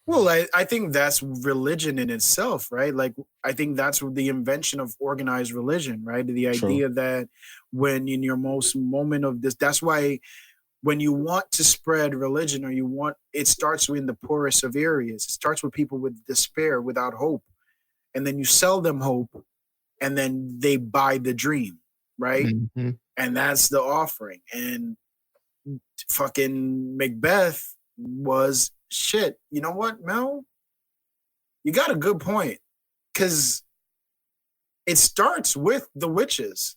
Well, I think that's religion in itself, right? Like, I think that's the invention of organized religion, right? The idea that when in your most moment of this, that's why when you want to spread religion it starts in the poorest of areas. It starts with people with despair, without hope. And then you sell them hope, and then they buy the dream, right? Mm-hmm. And that's the offering. And fucking Macbeth was shit. You know what, Mel? You got a good point. Because it starts with the witches.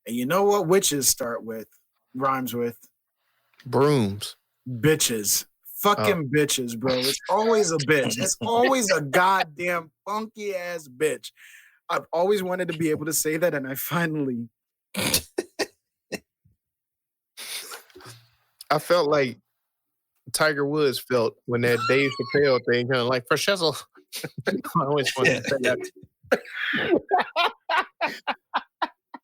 And you know what witches rhymes with? Brooms. Bitches. Fucking bitches, bro. It's always a bitch. It's always a goddamn funky ass bitch. I've always wanted to be able to say that, and I finally. I felt like Tiger Woods felt when that Dave Chappelle thing kind of like for shizzle. I always wanted to say that.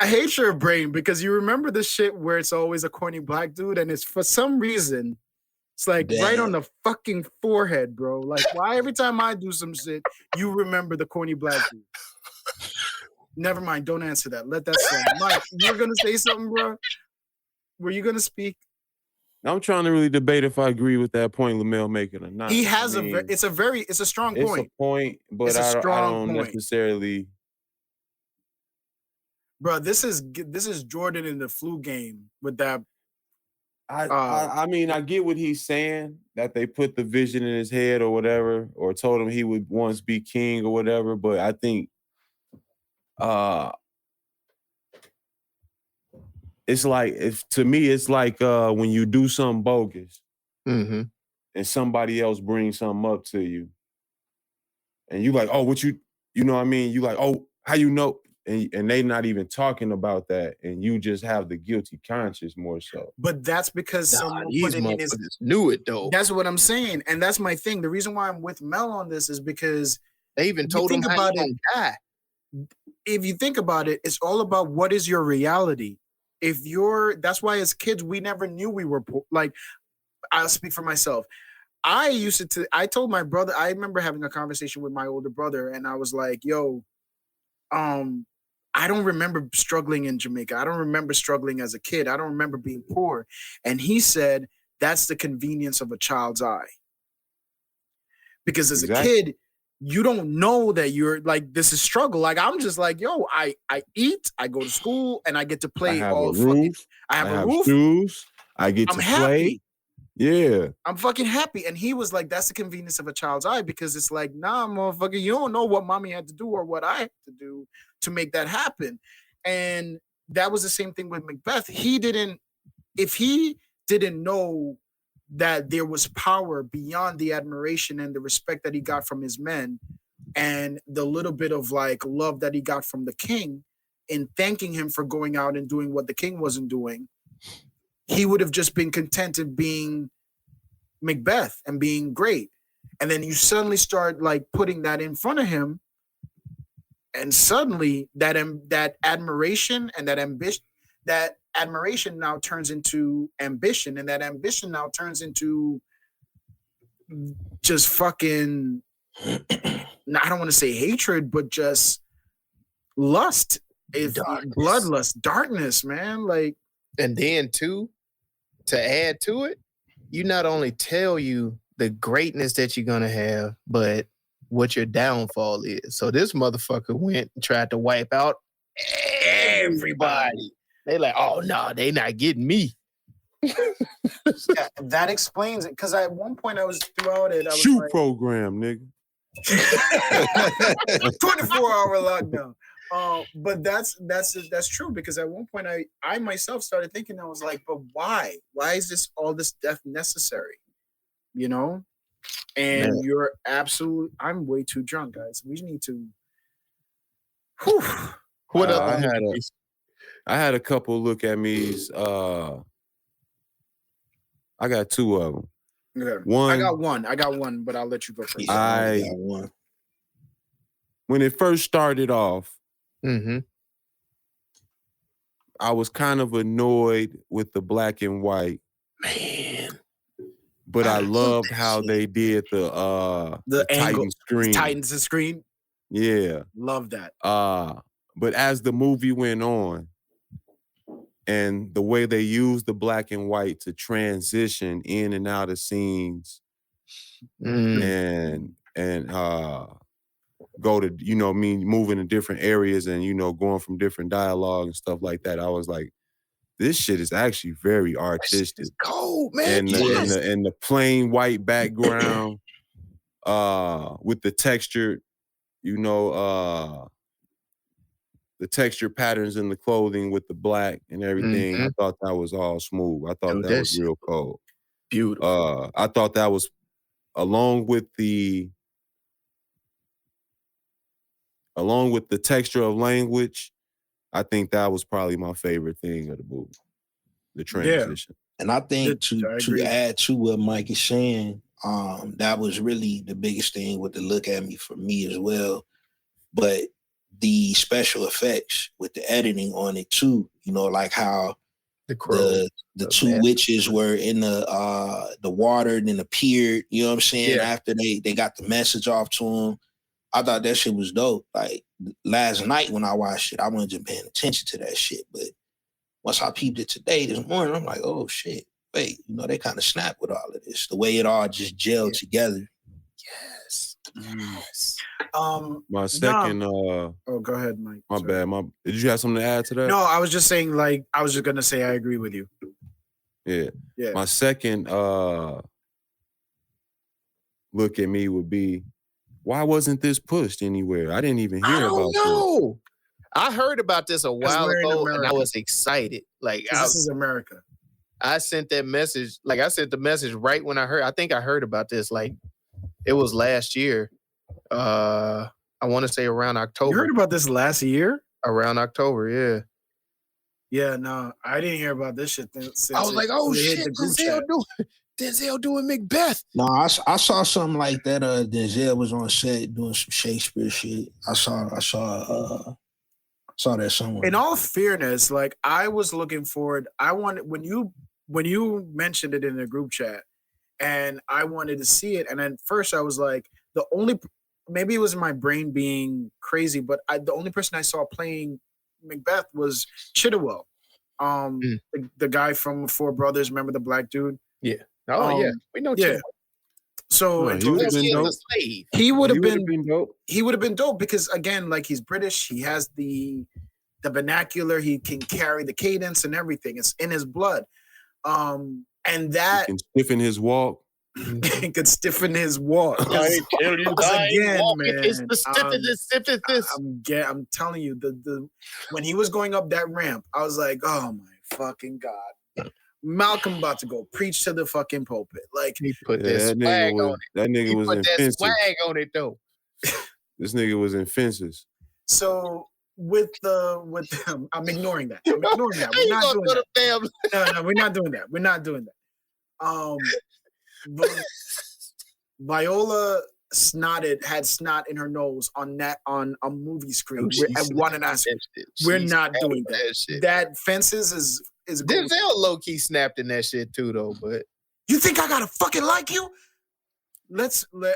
I hate your brain because you remember the shit where it's always a corny black dude, and it's for some reason it's like right on the fucking forehead, bro. Like, why every time I do some shit, you remember the corny black dude? Never mind. Don't answer that. Let that slide. Mike, you're gonna say something, bro? Were you gonna speak? I'm trying to really debate if I agree with that point Lamel making or not. He has it's a strong point. It's a point, but I don't necessarily. Bro, this is Jordan in the flu game with that. I mean, I get what he's saying, that they put the vision in his head or whatever, or told him he would once be king or whatever, but I think it's like, it's like when you do something bogus and somebody else brings something up to you and you like, oh, what you know what I mean? You like, oh, how you know? And they not even talking about that, and you just have the guilty conscience more so. But that's because someone these motherfuckers knew it though. That's what I'm saying, and that's my thing. The reason why I'm with Mel on this is because they even told him how to die. If you think about it, it's all about what is your reality. That's why as kids we never knew we were poor. Like, I'll speak for myself. I told my brother. I remember having a conversation with my older brother, and I was like, "Yo, I don't remember struggling in Jamaica. I don't remember struggling as a kid. I don't remember being poor." And he said, that's the convenience of a child's eye. Because as a kid, you don't know that you're like, this is struggle. Like, I'm just like, yo, I eat, I go to school, and I get to play all roof. I have a roof. Shoes. I get to play. Yeah. I'm fucking happy. And he was like, that's the convenience of a child's eye, because it's like, nah, motherfucker, you don't know what mommy had to do or what I had to do to make that happen. And that was the same thing with Macbeth. If he didn't know that there was power beyond the admiration and the respect that he got from his men and the little bit of like love that he got from the king in thanking him for going out and doing what the king wasn't doing, he would have just been content in being Macbeth and being great. And then you suddenly start like putting that in front of him, and suddenly that admiration and that admiration now turns into ambition, and that ambition now turns into just fucking, I don't want to say hatred, but just lust, bloodlust, darkness, man. Like, and then too, to add to it, you not only tell you the greatness that you're gonna have, but what your downfall is. So this motherfucker went and tried to wipe out everybody. They like, oh no, they not getting me. Yeah, that explains it. Because at one point I was throughout it. I was Shoot like, program, nigga. 24-hour lockdown. But that's true, because at one point I myself started thinking, I was like, but why? Why is this all this death necessary? You know? And Man. you're absolute. I'm way too drunk, guys. We need to. Whew. What I had a couple look at me's. I got two of them. Okay. One, I got one, but I'll let you go first. I got one. When it first started off, I was kind of annoyed with the black and white. Man. But I loved how they did the Titan screen. Titans screen. Yeah. Love that. But as the movie went on, and the way they used the black and white to transition in and out of scenes and go to, moving to different areas and, going from different dialogue and stuff like that, I was like, this shit is actually very artistic. It's cold, man. And the plain white background with the textured, the texture patterns in the clothing with the black and everything. I thought that was all smooth. I thought that was real cold. Beautiful. I thought that was, along with the texture of language, I think that was probably my favorite thing of the movie, the transition. Yeah. And I think to add to what Mike is saying, that was really the biggest thing with the look at me for me as well. But the special effects with the editing on it too, like how the two witches were in the water and then appeared, you know what I'm saying? Yeah. After they got the message off to them. I thought that shit was dope. Like last night when I watched it, I wasn't just paying attention to that shit. But once I peeped it today, this morning, I'm like, oh shit, wait, they kind of snapped with all of this. The way it all just gelled together. Yes. My second go ahead, Mike. My bad. Did you have something to add to that? No, I was just saying, I was just gonna say I agree with you. Yeah. My second look at me would be, why wasn't this pushed anywhere? I didn't even hear about this. I heard about this a while ago and I was excited. Like, this is America. I sent that message. Like, I sent the message right when I think I heard about this. Like, it was last year. I want to say around October. You heard about this last year? Around October, yeah. Yeah, no, I didn't hear about this shit. I was like, oh shit, Denzel doing Macbeth. No, I saw something like that. Denzel was on set doing some Shakespeare shit. I saw that somewhere. In all fairness, like I was looking forward. I wanted when you mentioned it in the group chat, and I wanted to see it. And at first, I was like, maybe it was my brain being crazy, but the only person I saw playing Macbeth was Chidwell, the guy from Four Brothers. Remember the black dude? Yeah. Oh yeah, we know. Yeah. So he would have been dope. He would have been dope. He would have been dope because again, like he's British. He has the vernacular. He can carry the cadence and everything. It's in his blood. And that he can stiffen his walk. He could stiffen his walk. Again, man. It's the stiffest. I'm telling you, the when he was going up that ramp, I was like, oh my fucking God. Malcolm about to go preach to the fucking pulpit. Like he put that swag on it. That nigga was in fences. Swag on it though. This nigga was in fences. So with them, I'm ignoring that. We're not doing that. No, we're not doing that. We're not doing that. But Viola had snot in her nose on a movie screen. We're not doing that. That fences is Denzel low key snapped in that shit too though. But you think I gotta fucking like you? Let's move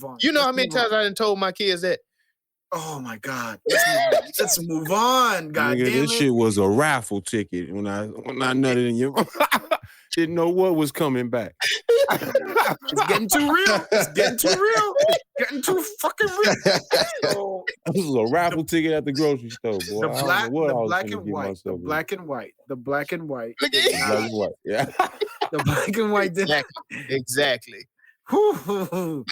on. You know how many times I done told my kids that? Oh my God. Let's move on. God damn it. This shit was a raffle ticket when I nutted in your didn't know what was coming back. It's getting too real. It's getting too fucking real. So, this was a raffle ticket at the grocery store, boy. The black and white. Yeah. The black and white. The black and white. Exactly. Ooh,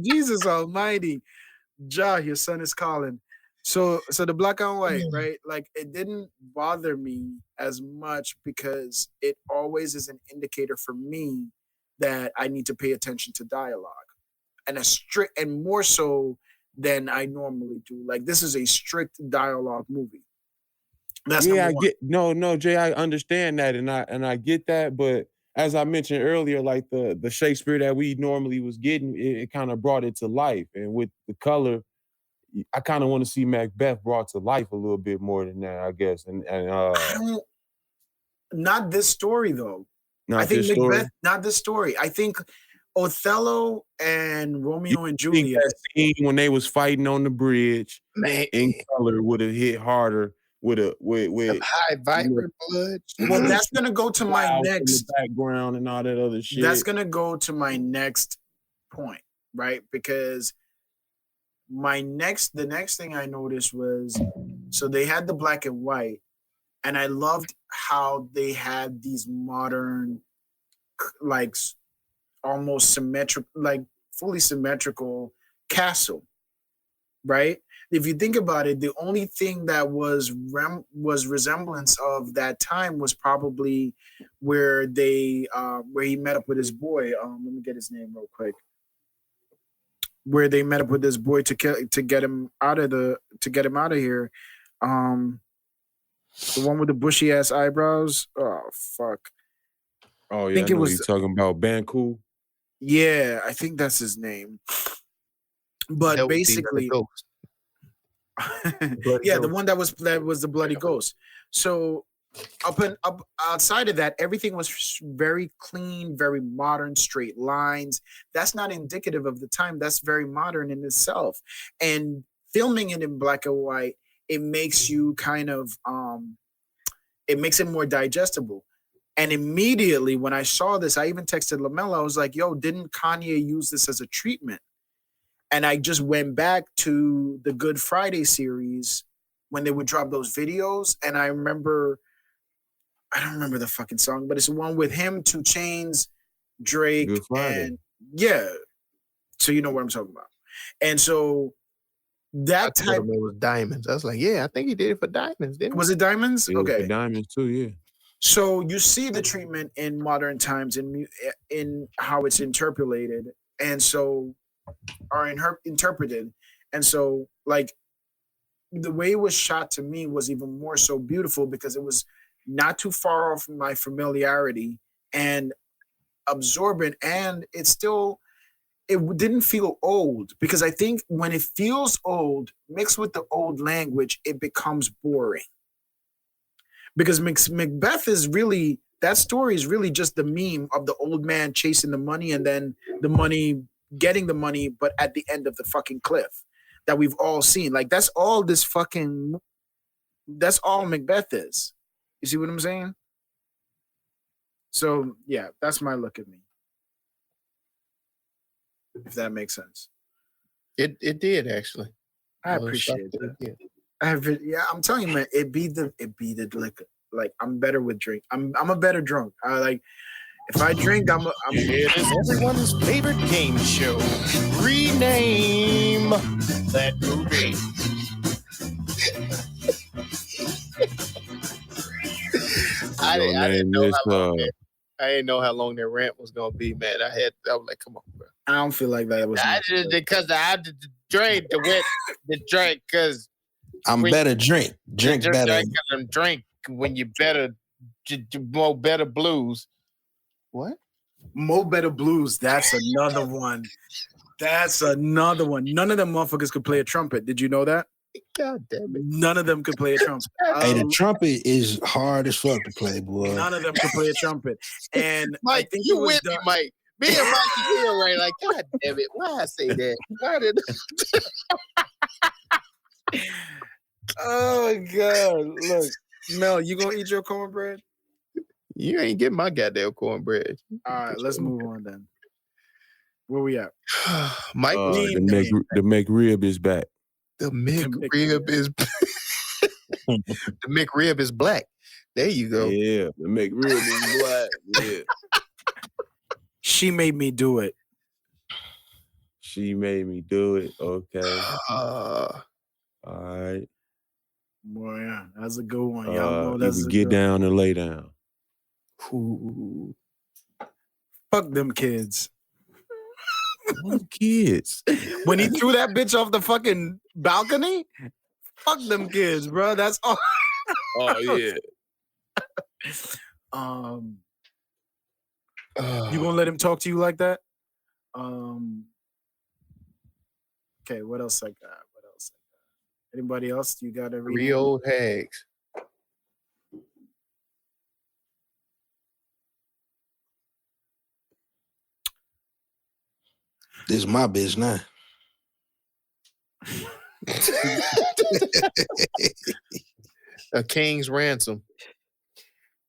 Jesus Almighty. Ja, your son is calling. So the black and white, right? Like it didn't bother me as much because it always is an indicator for me that I need to pay attention to dialogue, and more so than I normally do. Like this is a strict dialogue movie. That's I get no, Jay, I understand that and I get that, but as I mentioned earlier, like the Shakespeare that we normally was getting, it kind of brought it to life. And with the color, I kind of want to see Macbeth brought to life a little bit more than that, I guess. And not this story though. I think Macbeth, not this story. I think Othello and Romeo and Juliet. That scene when they was fighting on the bridge, man, in color would have hit harder with high vibrant blood. Well, that's gonna go to my next background and all that other shit. That's gonna go to my next point, right? Because the next thing I noticed was, so they had the black and white, and I loved how they had these modern, like almost symmetric, like fully symmetrical castle, right? If you think about it, the only thing that was resemblance of that time was probably where he met up with his boy. Let me get his name real quick. Where they met up with this boy to get him out of here. The one with the bushy ass eyebrows. Oh fuck. Oh yeah, I think it was you talking about Banquo. Yeah, I think that's his name. But that basically, yeah, the one that was the bloody ghost. So up outside of that, everything was very clean, very modern, straight lines. That's not indicative of the time. That's very modern in itself. And filming it in black and white, it makes you kind of it makes it more digestible. And immediately when I saw this, I even texted Lamella. I was like, yo, didn't Kanye use this as a treatment? And I just went back to the Good Friday series when they would drop those videos. And I don't remember the fucking song, but it's the one with him, 2 Chainz, Drake, and yeah. So you know what I'm talking about. And so that type it was Diamonds. I was like, yeah, I think he did it for Diamonds. Was it Diamonds? Okay, for Diamonds too, yeah. So you see the treatment in modern times in how it's interpolated, and so interpreted, and so like the way it was shot to me was even more so beautiful because it was not too far off from my familiarity and absorbent, and it didn't feel old, because I think when it feels old mixed with the old language, it becomes boring. Because Macbeth is really, that story is really just the meme of the old man chasing the money and then the money, getting the money, but at the end of the fucking cliff that we've all seen. Like that's all Macbeth is. You see what I'm saying? So yeah, that's my look at me. If that makes sense. It did actually. I appreciate that. I'm telling you, man, it be the liquor. Like I'm better with drink. I'm a better drunk. I like if I drink, I'm It is everyone's favorite game show. Rename that movie. I didn't know how long that rant was gonna be, man. I was like, come on, bro. I don't feel like that was because I had to drink the drink because I'm better drink better. Drink when you better Mo Better Blues. What? Mo Better Blues. That's another one. None of them motherfuckers could play a trumpet. Did you know that? God damn it. None of them could play a trumpet. Hey, the trumpet is hard as fuck to play, boy. None of them could play a trumpet. And Mike, you with me, Mike. Me and Mike here, right? Like, God damn it. Why I say that? Why did Oh God. Look, Mel, you gonna eat your cornbread? You ain't getting my goddamn cornbread. All right, let's move on then. Where we at? Mike, the McRib is back. The McRib is the McRib is black. There you go. Yeah, the McRib is black. Yeah. She made me do it. She made me do it. Okay. All right. Boy, yeah, that's a good one. Y'all know that's either a get good down or lay down. Ooh. Fuck them kids. What kids? When he threw that bitch off the fucking balcony, fuck them kids, bro. That's all. Oh yeah. You gonna let him talk to you like that? Okay, what else I got? Anybody else? You got every 3 old hags. This is my business A king's ransom.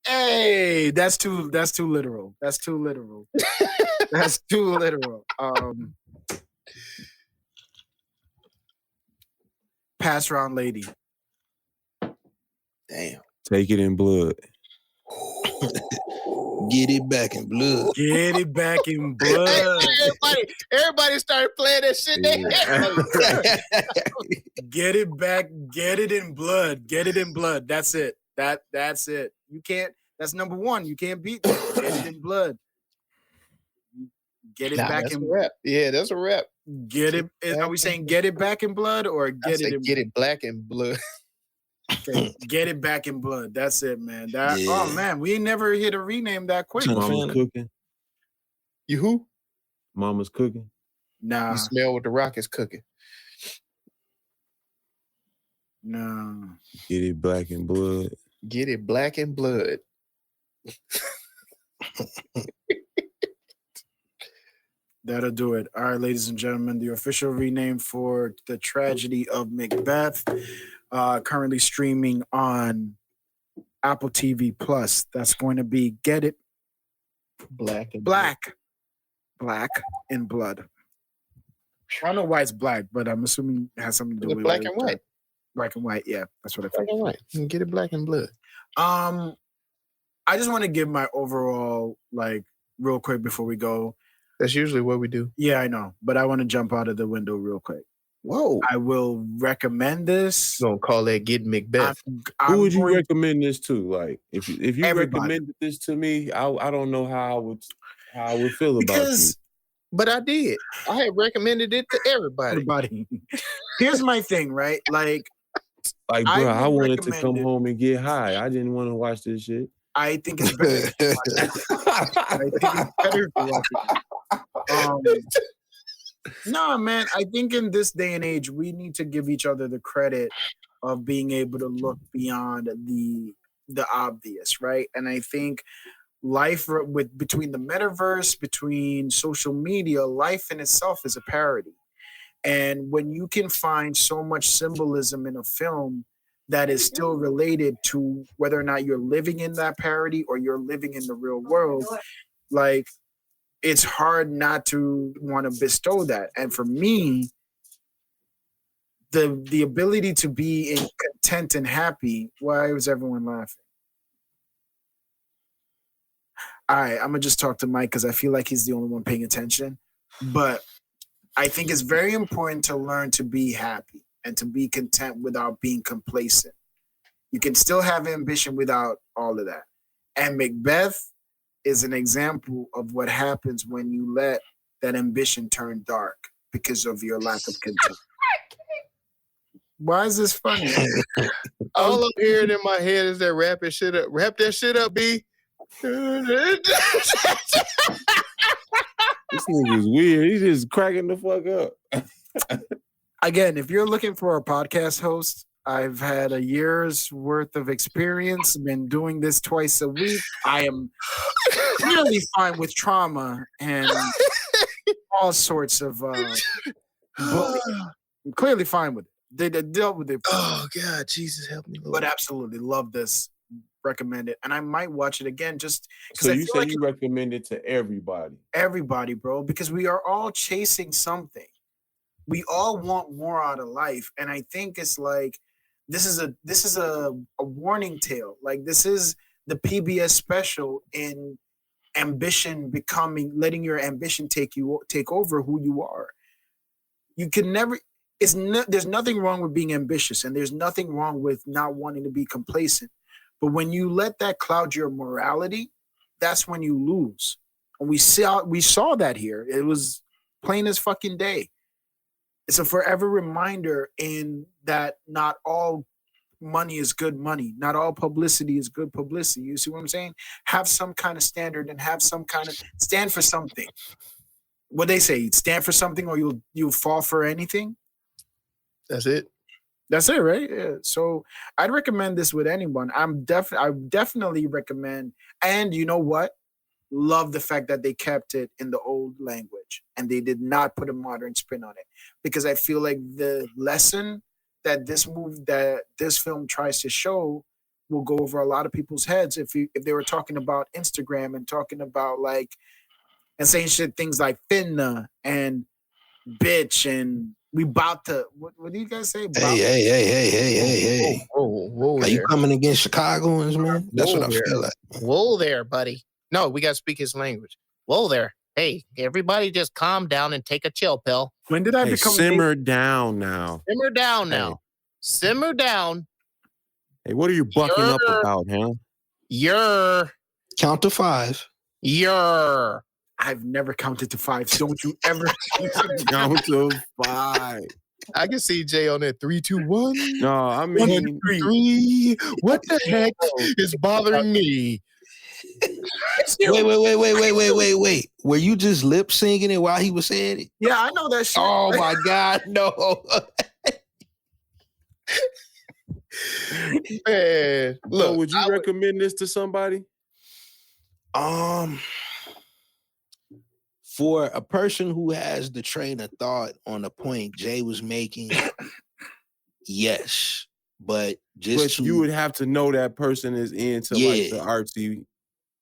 Hey, that's too literal. That's too literal. That's too literal. Pass round lady. Damn. Take it in blood. Get it back in blood. Get it back in blood. Everybody started playing that shit. Get it back. Get it in blood. Get it in blood. That's it. That's it. You can't. That's number one. You can't beat that. Get it in blood. Get it back in blood. Yeah, that's a rap. Get it. Are we saying get it back in blood or get it in get it black in blood? Okay, get it back in blood. That's it, man. Oh man, we ain't never hit a rename that quick. Mama's cooking. You who? Mama's cooking. Nah. You smell what the rock is cooking. No. Get it black in blood. Get it black in blood. That'll do it. All right, ladies and gentlemen, the official rename for the Tragedy of Macbeth, currently streaming on Apple TV Plus. That's going to be Get It Black in Blood. I don't know why it's black, but I'm assuming it has something to do with black and white. Black and white, yeah, that's what I think. Black and white. You can get it black in blood. I just want to give my overall, real quick before we go. That's usually what we do. Yeah, I know, but I want to jump out of the window real quick. Whoa! I will recommend this. You gonna call that Get Macbeth? Who would you recommend this to? Like, if you Everybody. recommended this to me, I don't know how I would feel about you. But I did. I had recommended it to everybody. Here's my thing, right? Like, bro, I wanted to come home and get high. I didn't want to watch this shit. I think it's better. I think it's better to watch it. No, man. I think in this day and age, we need to give each other the credit of being able to look beyond the obvious, right? And I think life between the metaverse, between social media, life in itself is a parody. And when you can find so much symbolism in a film that is still related to whether or not you're living in that parody or you're living in the real world, like, it's hard not to want to bestow that. And for me, the ability to be content and happy, why was everyone laughing? All right, I'm going to just talk to Mike because I feel like he's the only one paying attention. But I think it's very important to learn to be happy and to be content without being complacent. You can still have ambition without all of that. And Macbeth is an example of what happens when you let that ambition turn dark because of your lack of content. Why is this funny? All I'm hearing in my head is that wrapping shit up. Wrap that shit up, B. This nigga's weird. He's just cracking the fuck up. Again, if you're looking for a podcast host, I've had a year's worth of experience, been doing this twice a week. I am really fine with trauma and all sorts of bullying. I'm clearly fine with it. They dealt with it. Oh, God, Jesus, help me, Lord. But absolutely love this. Recommend it. And I might watch it again just because So you say you recommend it to everybody? Everybody, bro, because we are all chasing something. We all want more out of life. And I think it's like, this is a warning tale. Like, this is the PBS special in ambition letting your ambition take over who you are. You can never, there's nothing wrong with being ambitious, and there's nothing wrong with not wanting to be complacent. But when you let that cloud your morality, that's when you lose. And we saw that here. It was plain as fucking day. It's a forever reminder in that not all money is good money. Not all publicity is good publicity. You see what I'm saying? Have some kind of standard and have some kind of stand for something. What they say, stand for something or you'll fall for anything. That's it. That's it, right? Yeah. So I'd recommend this with anyone. I definitely recommend. And you know what? Love the fact that they kept it in the old language and they did not put a modern spin on it, because I feel like the lesson that this film tries to show will go over a lot of people's heads if they were talking about Instagram and talking about and saying things like finna and bitch and we bout to what do you guys say? Hey. Whoa, Are you coming against Chicagoans, man? That's what I feel like. Whoa there, buddy. No, we got to speak his language. Whoa there. Hey, everybody just calm down and take a chill pill. When did I become simmer down now? Simmer down now. Simmer down. Hey, what are you bucking up about, huh? You're count to 5. I've never counted to 5. Don't you ever count to 5. I can see Jay on that 3, 2, 1. No, I mean 1, 2, 3. What the heck is bothering me? Wait. Were you just lip singing it while he was saying it? Yeah, I know that shit. Oh my God, no. Man, look, would you recommend this to somebody? For a person who has the train of thought on the point Jay was making, yes. But you would have to know that person is into like the artsy.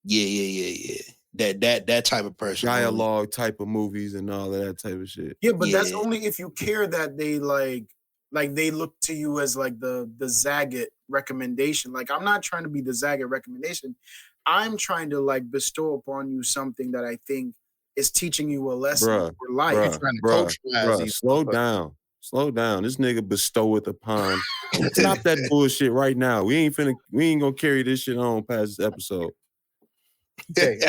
Yeah. That type of person. Dialogue type of movies and all of that type of shit. Yeah, but that's only if you care that they like they look to you as like the Zagat recommendation. Like, I'm not trying to be the Zagat recommendation. I'm trying to like bestow upon you something that I think is teaching you a lesson for life. Slow down. This nigga bestoweth upon. Stop that bullshit right now. We ain't gonna carry this shit on past this episode. Okay.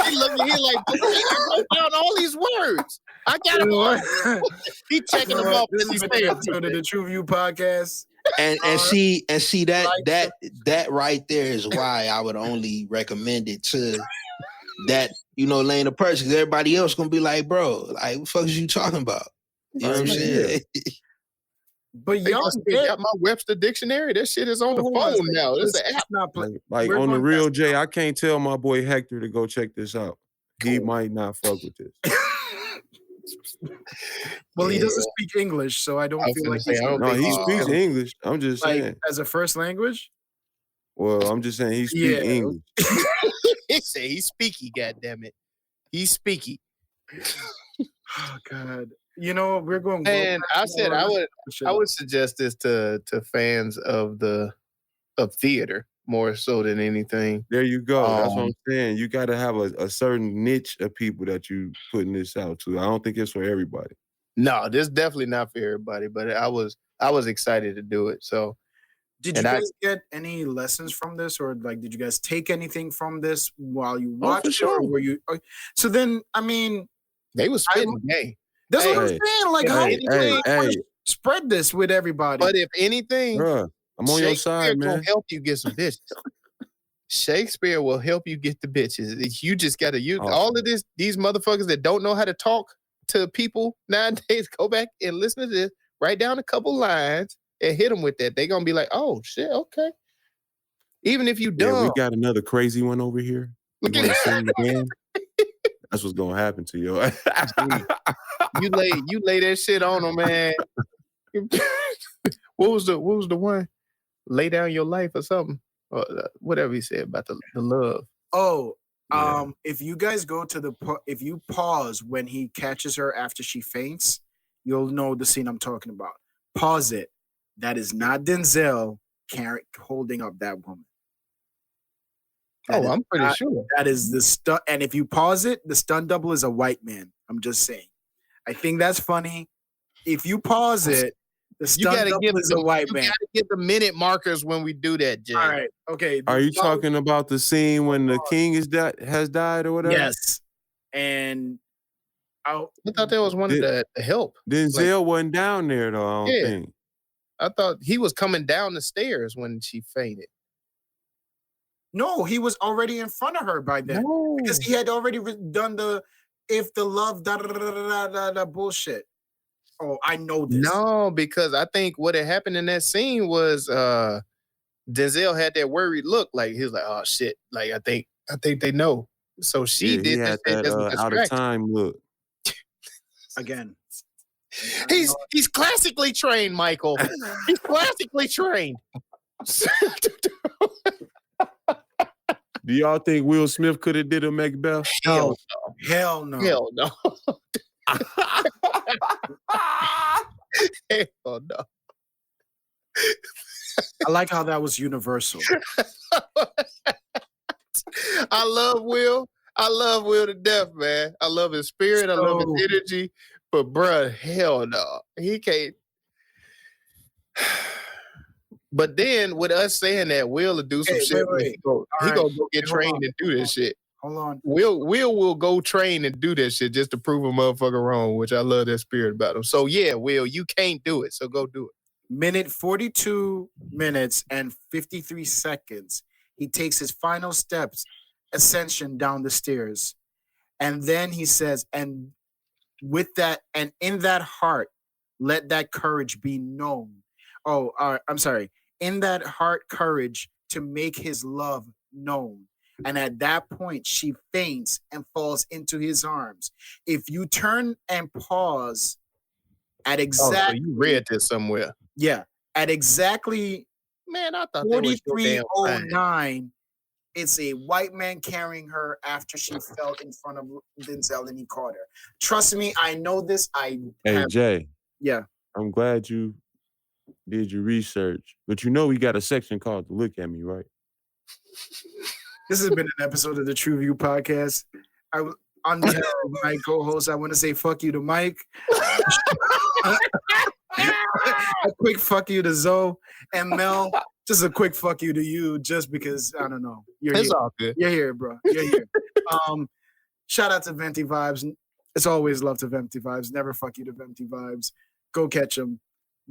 He looked at me like, I wrote down all these words. I got them. He checking them off. This is the True View podcast. And see that right there is why I would only recommend it to that, lane of person. Because everybody else gonna be like, bro, like, what the fuck is you talking about? You know what I'm saying? But y'all got my Webster dictionary. That shit is on the phone now. It's an app. Like on the real, Jay, I can't tell my boy Hector to go check this out. He might not fuck with this. Well, he doesn't speak English, so I don't feel like he speaks English. I'm just saying. As a first language? Well, I'm just saying he speaks English. He said he's speaky, goddammit. He's speaky. Oh, God. We're going. And I said I would suggest this to fans of theater more so than anything. There you go. That's what I'm saying. You got to have a certain niche of people that you putting this out to. I don't think it's for everybody. No, this is definitely not for everybody. But I was excited to do it. So, did you guys get any lessons from this, or like, did you guys take anything from this while you watched it? Sure. Or were you? So then, I mean, they was spitting game. That's what I'm saying. Like, how do you spread this with everybody? But if anything, bruh, I'm on your side, man. Will help you get some bitches. Shakespeare will help you get the bitches. You just got to use all of this. These motherfuckers that don't know how to talk to people nowadays, go back and listen to this. Write down a couple lines and hit them with that. They're gonna be like, "Oh shit, okay." Even if you dumb, we got another crazy one over here. Look at that. That's what's gonna happen to you. You lay that shit on them, man. What was the one? Lay down your life or something, or whatever he said about the love. Oh, if you guys go to if you pause when he catches her after she faints, you'll know the scene I'm talking about. Pause it. That is not Denzel holding up that woman. I'm pretty sure that is the stunt. And if you pause it, the stunt double is a white man. I'm just saying. I think that's funny. If you pause it, the stunt double is a white man. You gotta get the minute markers when we do that, Jay. All right, okay. Are you talking about the scene when the king has died or whatever? Yes. And I thought that was one of the help. Denzel wasn't down there though, I don't think. I thought he was coming down the stairs when she fainted. No, he was already in front of her by then. No. Because he had already done the if the love da bullshit. Oh, I know this. No, because I think what had happened in that scene was Denzel had that worried look, like he was like, "Oh shit!" Like I think they know. So she did that out of time look. Again, he's classically trained, Michael. He's classically trained. Do y'all think Will Smith could have did a Macbeth? Hell no. Hell no. Hell no. I like how that was universal. I love Will. I love Will to death, man. I love his spirit. I love his energy. But bruh, hell no. He can't. But then with us saying that, Will will do some shit. He gonna go get trained and do this shit. Hold on. Will go train and do that shit just to prove a motherfucker wrong, which I love that spirit about him. So yeah, Will, you can't do it. So go do it. Minute 42 minutes and 53 seconds. He takes his final steps, ascension down the stairs. And then he says, and with that, and in that heart, let that courage be known. I'm sorry. In that heart, courage to make his love known. And at that point, she faints and falls into his arms. If you turn and pause at exactly... so you read this somewhere. Yeah. At exactly I thought 43:09, it's a white man carrying her after she fell in front of Denzel and he caught her. Trust me, I know this. Jay. Yeah. I'm glad you did your research. But you know we got a section called Look At Me, right? This has been an episode of the True View Podcast. On behalf of my co-host, I want to say fuck you to Mike. A quick fuck you to Zoe and Mel. Just a quick fuck you to you, just because I don't know. It's all good. You're here, bro. You're here. Shout out to Venti Vibes. It's always love to Venti Vibes. Never fuck you to Venti Vibes. Go catch them.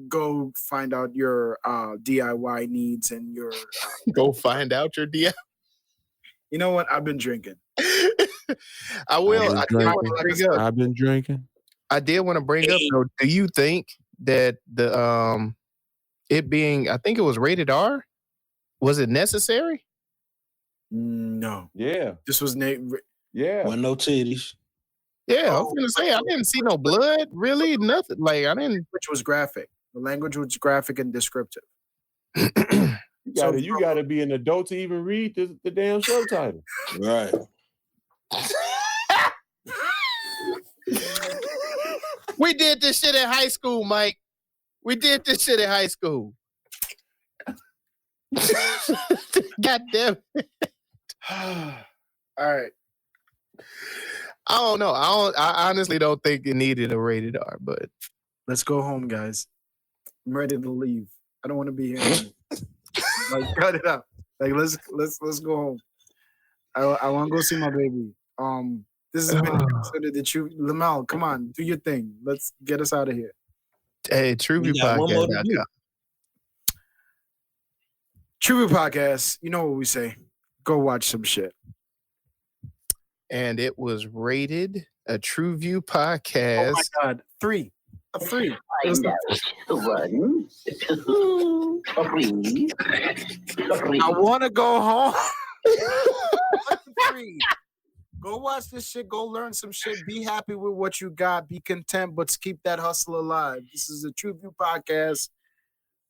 Go find out your DIY needs and your. Go find out your DIY. You know what? I've been drinking. I will. I've been drinking. I did want to bring up though. Do you think that the it being, I think it was rated R, was it necessary? No. Yeah. This was yeah. Well, no titties. Yeah, I was gonna say I didn't see no blood. Really, nothing. Like I didn't. Which was graphic. The language was graphic and descriptive. You gotta be an adult to even read the damn subtitle. Right. We did this shit in high school, Mike. We did this shit in high school. God damn it. All right. I don't know. I honestly don't think it needed a rated R, but let's go home, guys. I'm ready to leave. I don't want to be here anymore. Like, cut it out. Like, let's go home. I want to go see my baby. This has been an episode of the True. Lamel, come on, do your thing. Let's get us out of here. Hey, True View Podcast. True View Podcast. You know what we say. Go watch some shit. And it was rated a True View Podcast. Oh my God, 3. A 3. One, 2, 3. I want to go home. 3. Go watch this shit. Go learn some shit. Be happy with what you got. Be content, but keep that hustle alive. This is a True View Podcast.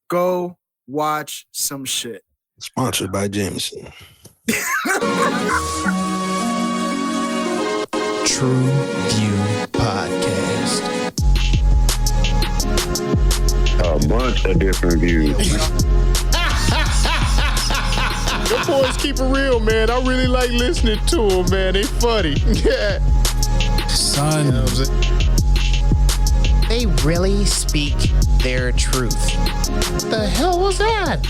Go watch some shit. Sponsored by Jameson. True View Podcast. A bunch of different views. Your boys keep it real, man. I really like listening to them, man. They funny. Yeah. Son. You know they really speak their truth. The hell was that?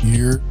You're